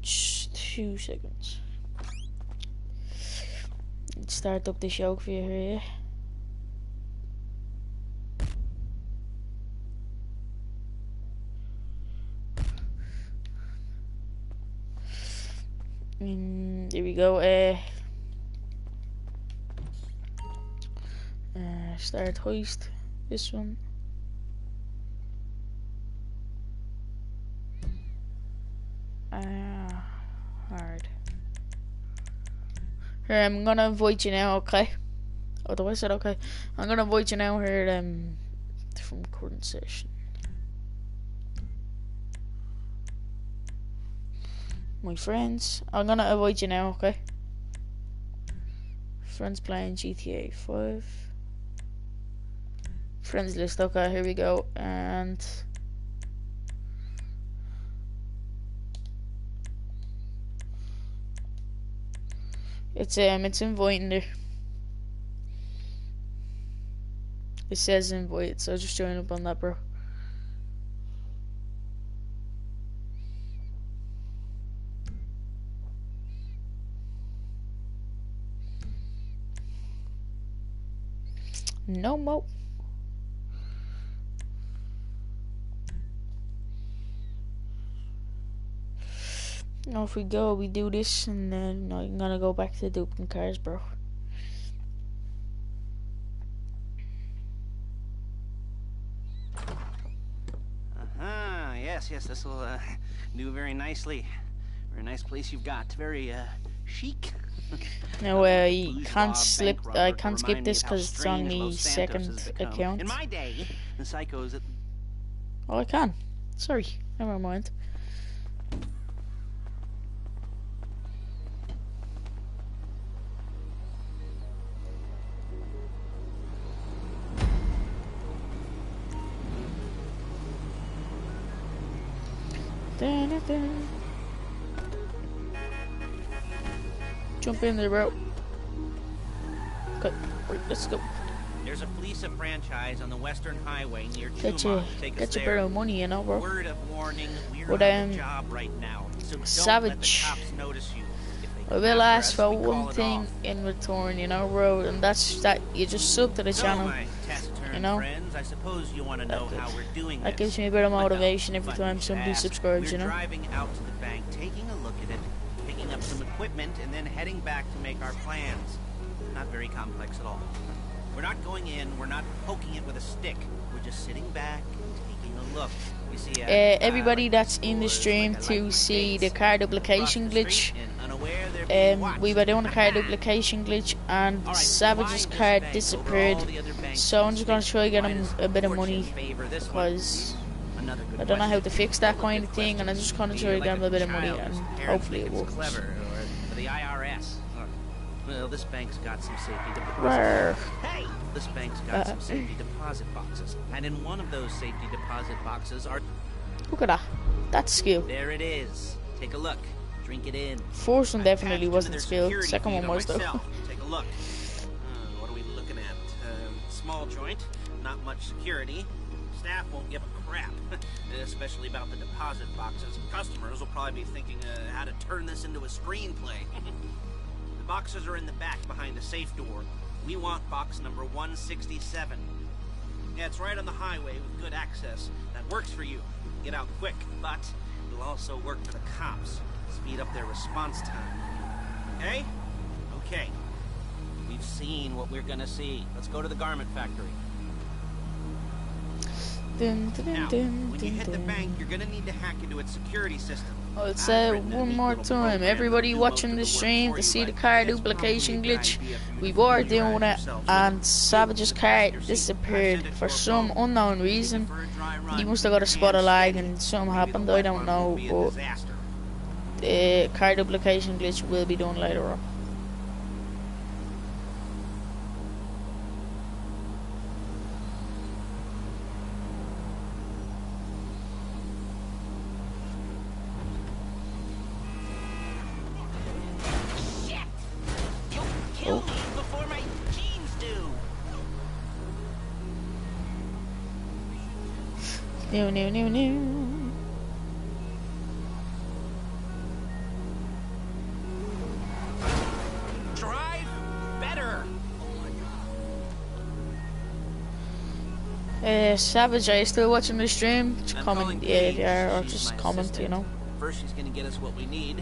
Just 2 seconds. Let's start up the show for you here, yeah? Here we go. Start hoist. This one. Hard. Here, I'm gonna invite you now, okay? Otherwise, I said okay. I'm gonna invite you now here from current session. My friends, I'm gonna invite you now, okay? Friends playing GTA 5. Friends list, okay, here we go. And it's inviting there. It says invite, so just join up on that, bro. No more. Now if we go, we do this, and then I'm gonna go back to duping cars, bro. Yes, this will do very nicely. Very nice place you've got. Very chic. No, you can't slip. I can't skip this because it's on the second account. In my day, the psychos. Oh, I can. Sorry, never mind. Jump in there, bro. Okay, right, let's go. There's a Fleece franchise on the Western Highway near Get Chuma. you a bit of money, you know, bro. Word of warning, we're But, on the job right now, so don't Savage. let the cops notice you. If they I will come after ask us, for we call one it thing off. in return, you know, bro, and that's that you just sub to the So, channel. my taciturn you know? friends, I suppose you want to know how we're doing That this. gives me a bit of But no, motivation every but time you somebody ask. subscribes, We're you know. driving out to the bank, taking a look at it, picking up some equipment, and then heading back to make our plans. Not very complex at all. We're not going in, we're not poking it with a stick. We're just sitting back and taking a look. You see, Everybody like that's in the stores, stream like I to like my see the dates. car Across duplication the glitch. street and unaware they're being watched. We were doing a car duplication glitch and All right, Savage's why this card bank disappeared. over all the other banks So in I'm the just gonna state? try to get Why him does a bit of fortune money favor this one? because Another good I don't know how to question. fix that All the kind good of thing, and I just kind of try to questions. get him a bit of You're money, like a and child whose parents hopefully think it it's works. clever, or the IRS. Well, this bank's got some safety deposit Rawr. boxes. Hey! This bank's got some safety deposit boxes. And in one of those safety deposit boxes are... Look at that. That's skill. There it is. Take a look. Drink it in. First one definitely Attached wasn't into their skill. security Second one feed on was though. myself. Take a look. What are we looking at? Small joint. Not much security. Staff won't give a crap. Especially about the deposit boxes. Customers will probably be thinking how to turn this into a screenplay. The boxes are in the back behind the safe door. We want box number 167. Yeah, it's right on the highway with good access. That works for you. Get out quick, but it'll also work for the cops. Speed up their response time. Okay? Okay. We've seen what we're gonna see. Let's go to the garment factory. Dun, dun, Now, dun, when you dun, hit the dun. bank, you're gonna need to hack into its security system. I'll say it one more time. Everybody watching the stream to see the car duplication glitch. We were doing it, and Savage's car disappeared for some unknown reason. He must have got a spot of lag and something happened. I don't know, but the car duplication glitch will be done later on. Kill me before my jeans do. No. Drive better. Savage, are you still watching the stream? Just I'm comment, calling yeah, Paige. yeah, or She's just my comment, assistant. you know. First, she's gonna get us what we need,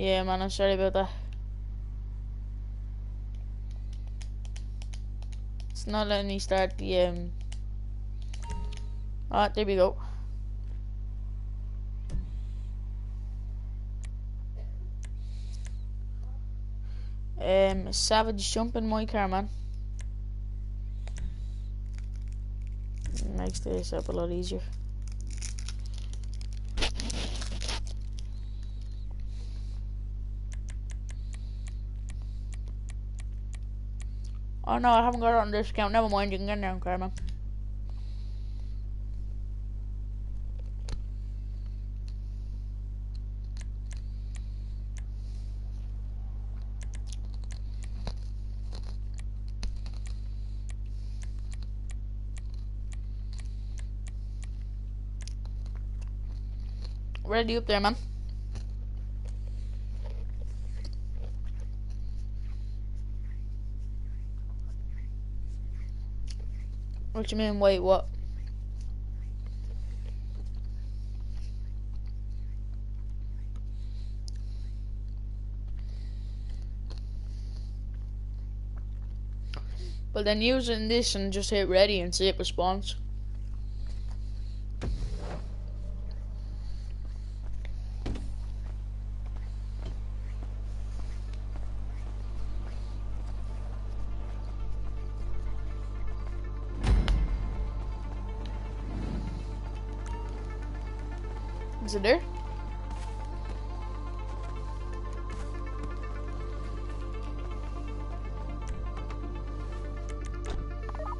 Yeah, man, I'm sorry about that. It's not letting me start the Ah, there we go. Savage jump in my car, man. Makes this up a lot easier. Oh no, I haven't got it on discount. Never mind, you can get it now, car, man. Ready up there, man. What you mean, wait, what? But then using this and just hit ready and see it responds. Is it there?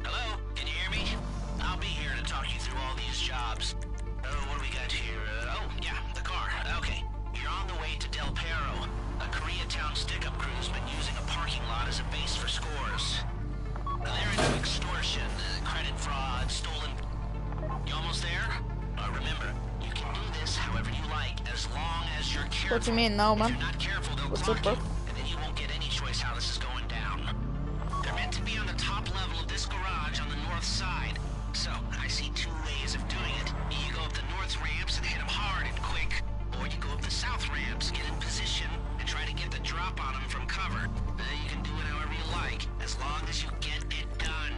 Hello, can you hear me? I'll be here to talk you through all these jobs. What do we got here? Oh, yeah, the car. Okay. You're on the way to Del Perro. A Koreatown stick-up crew's been using a parking lot as a base for scores. They're into extortion, credit fraud, stolen... You almost there? Remember, you can do this however you like, as long as you're careful. What you mean now, man? If you're not careful, they'll What's clock up, bro? you, and then you won't get any choice how this is going down. They're meant to be on the top level of this garage on the north side. So, I see two ways of doing it. You go up the north ramps and hit them hard and quick, or you go up the south ramps, get in position, and try to get the drop on them from cover. You can do it however you like, as long as you get it done.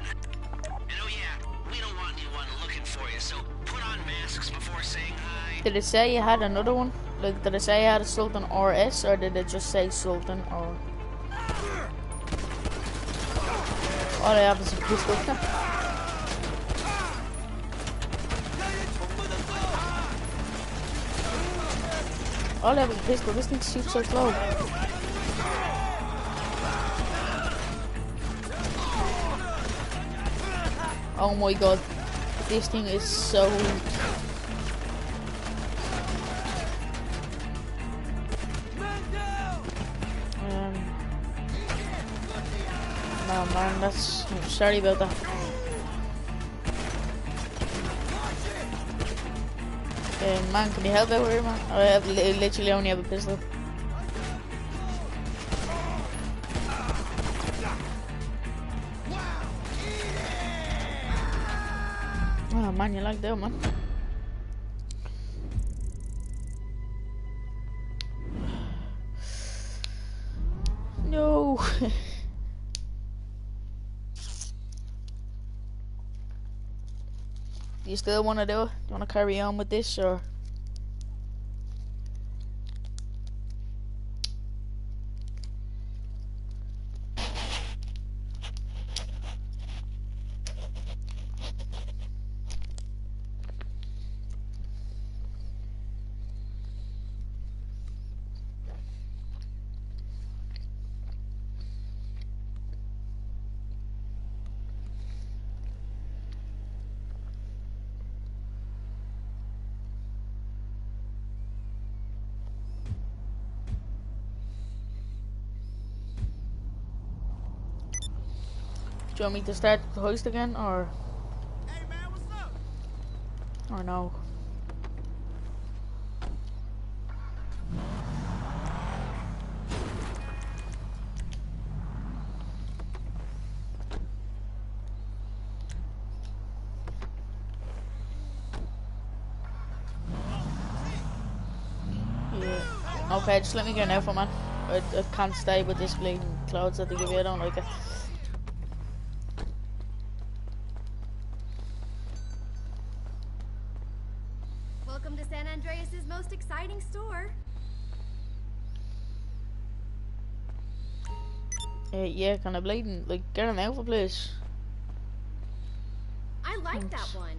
And oh yeah, we don't want anyone looking for you, so put on masks before saying hi. Did it say you had another one? Like, did it say you had a Sultan RS, or did it just say Sultan, or... All I have is a pistol. All I have is a pistol. This thing shoots so slow. Oh my god. This thing is so... No man, that's... I'm sorry about that. Man, can you help out here, man? I have literally only have a pistol. Oh man, you like that, man? No. Do you still want to do it? Do you want to carry on with this, or? Do you want me to start the hoist again, or? Hey man, what's up? Or no? Yeah. Okay, just let me get an outfit, man. I can't stay with this bleeding clothes that they give you. I don't like it. Welcome to San Andreas' most exciting store. Yeah, can I bleeding? Like, get an outfit, please. I like Thanks. that one.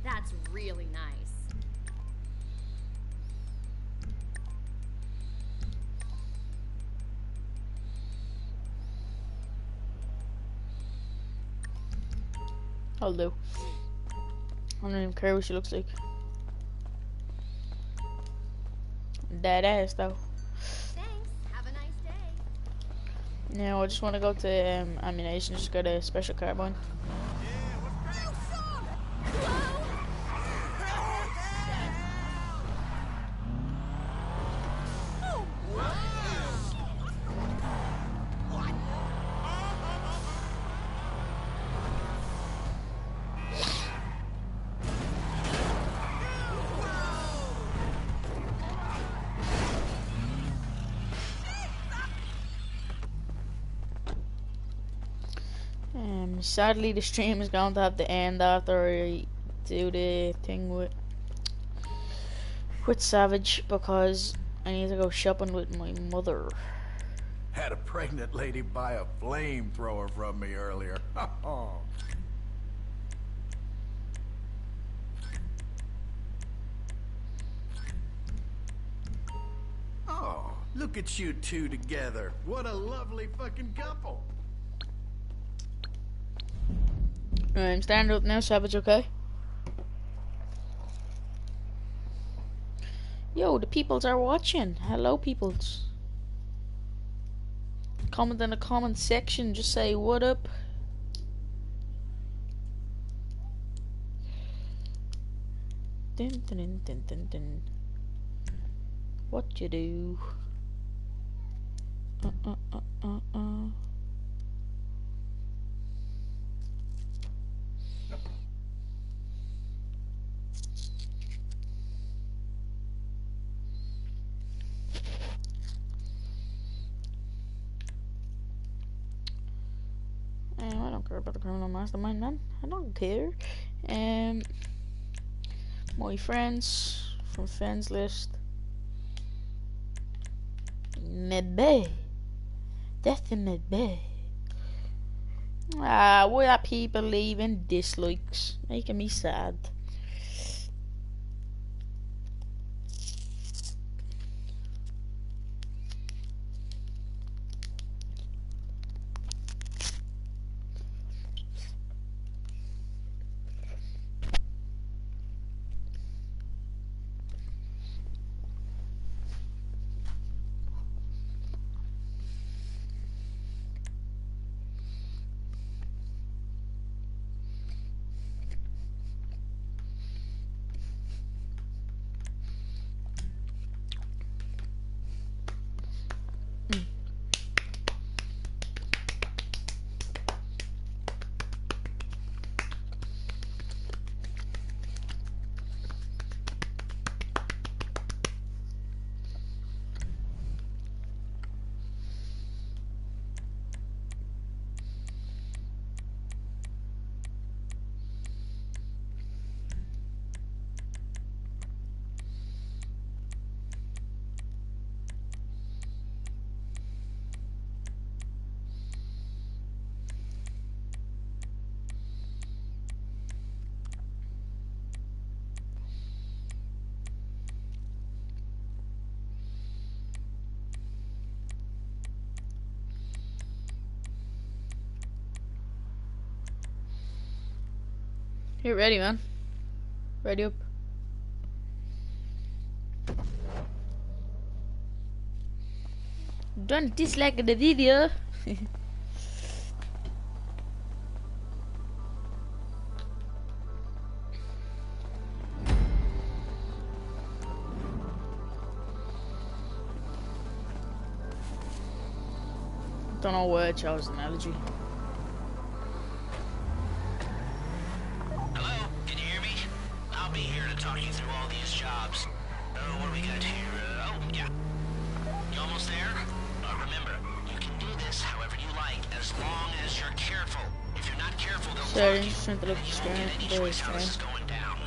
That's really nice. I'll do. I don't even care what she looks like. Dead ass though. Thanks. Have a nice day. No, I just want to go to ammunition. Just get a special carbine. Sadly, the stream is going to have to end after I do the thing with Savage because I need to go shopping with my mother. Had a pregnant lady buy a flamethrower from me earlier. Oh, look at you two together. What a lovely fucking couple. I'm standing up now, Savage, okay? Yo, the peoples are watching. Hello, peoples. Comment in the comment section. Just say, what up? Dun, dun, dun, dun, dun, dun. What you do? I don't care about the criminal mastermind, man. I don't care. My friends from friends list. Maybe. That's maybe. Why are people leaving dislikes? Making me sad. You're ready, man. Ready up. Don't dislike the video. Don't know where I chose analogy. Hello, can you hear me? I'll be here to talk you through all these jobs. What do we got here? Oh, yeah. You almost there? Remember, you can do this however you like, as long as you're careful. If you're not careful, they'll Sorry, clock you, just trying to and look you won't get any very choice how this is strange. going down.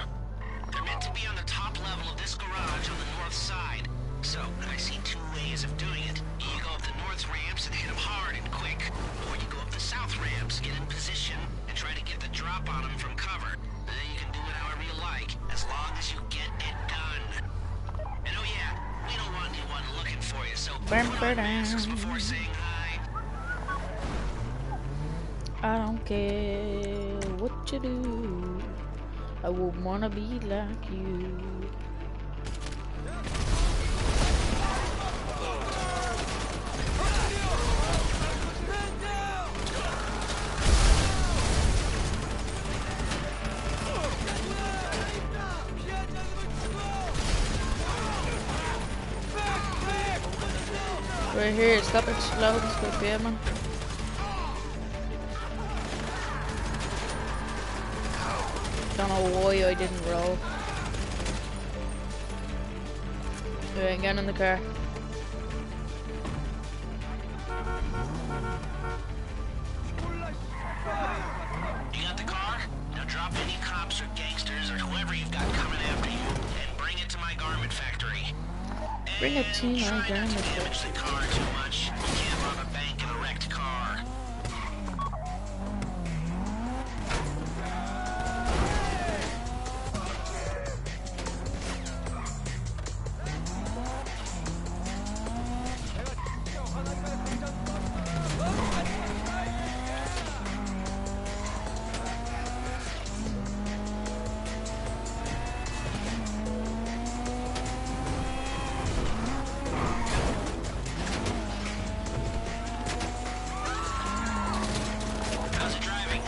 They're meant to be on the top level of this garage on the north side. So, I see two ways of doing it. You go up the north ramps and hit them hard and quick, or you go up the south ramps, get in position, and try to get the drop on them from cover. Then you can do it however you like, as long as you get it done. And oh yeah, we don't want anyone looking for you, so put on masks before saying hi. I don't care what you do. I would wanna be like you. Right here, stop exploding, stupid man. Don't know why I didn't roll. Alright, get in the car. You got the car? Now drop any cops or gangsters or whoever you've got coming after you, and bring it to my garment factory. Bring it to my Try not to garment damage the car too much. You can't rob a bank in a wrecked car. How's it driving?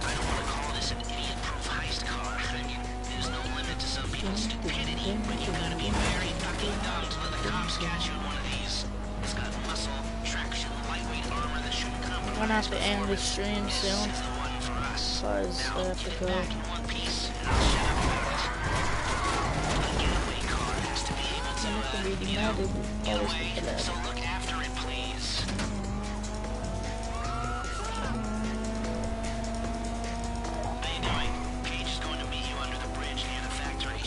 I don't want to call this an idiot-proof heist car. I mean, there's no limit to some people's stupidity, but you gotta be very fucking dumb to let the cops catch you in one of these. It's got muscle, traction, lightweight armor that shouldn't compromise. I'm gonna have to end the stream This soon, is the one for us. cause I have to Get it go. back in one piece, and I'll shut up about it. A getaway car has to be able to, I'm not really mad at it. get Always away, look at so that. look after it, please. How you doing? Paige is going to meet you under the bridge near the factory.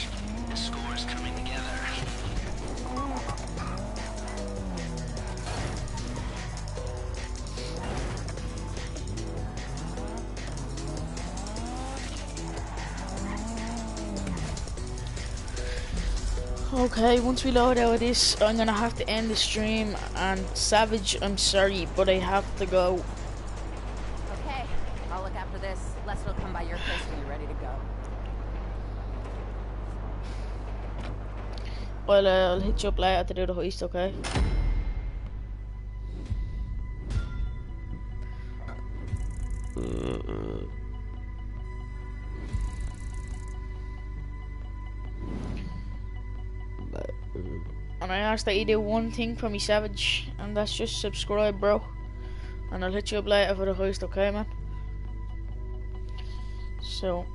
The score is coming together. Okay, once we load out of this, I'm gonna have to end the stream. And Savage, I'm sorry, but I have to go. Okay, I'll look after this. Lester will come by your place when you're ready to go. Well, I'll hit you up later to do the heist, okay? And I ask that you do one thing for me, Savage, and that's just subscribe, bro. And I'll hit you up later for the heist, okay, man? So,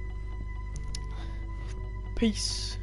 peace.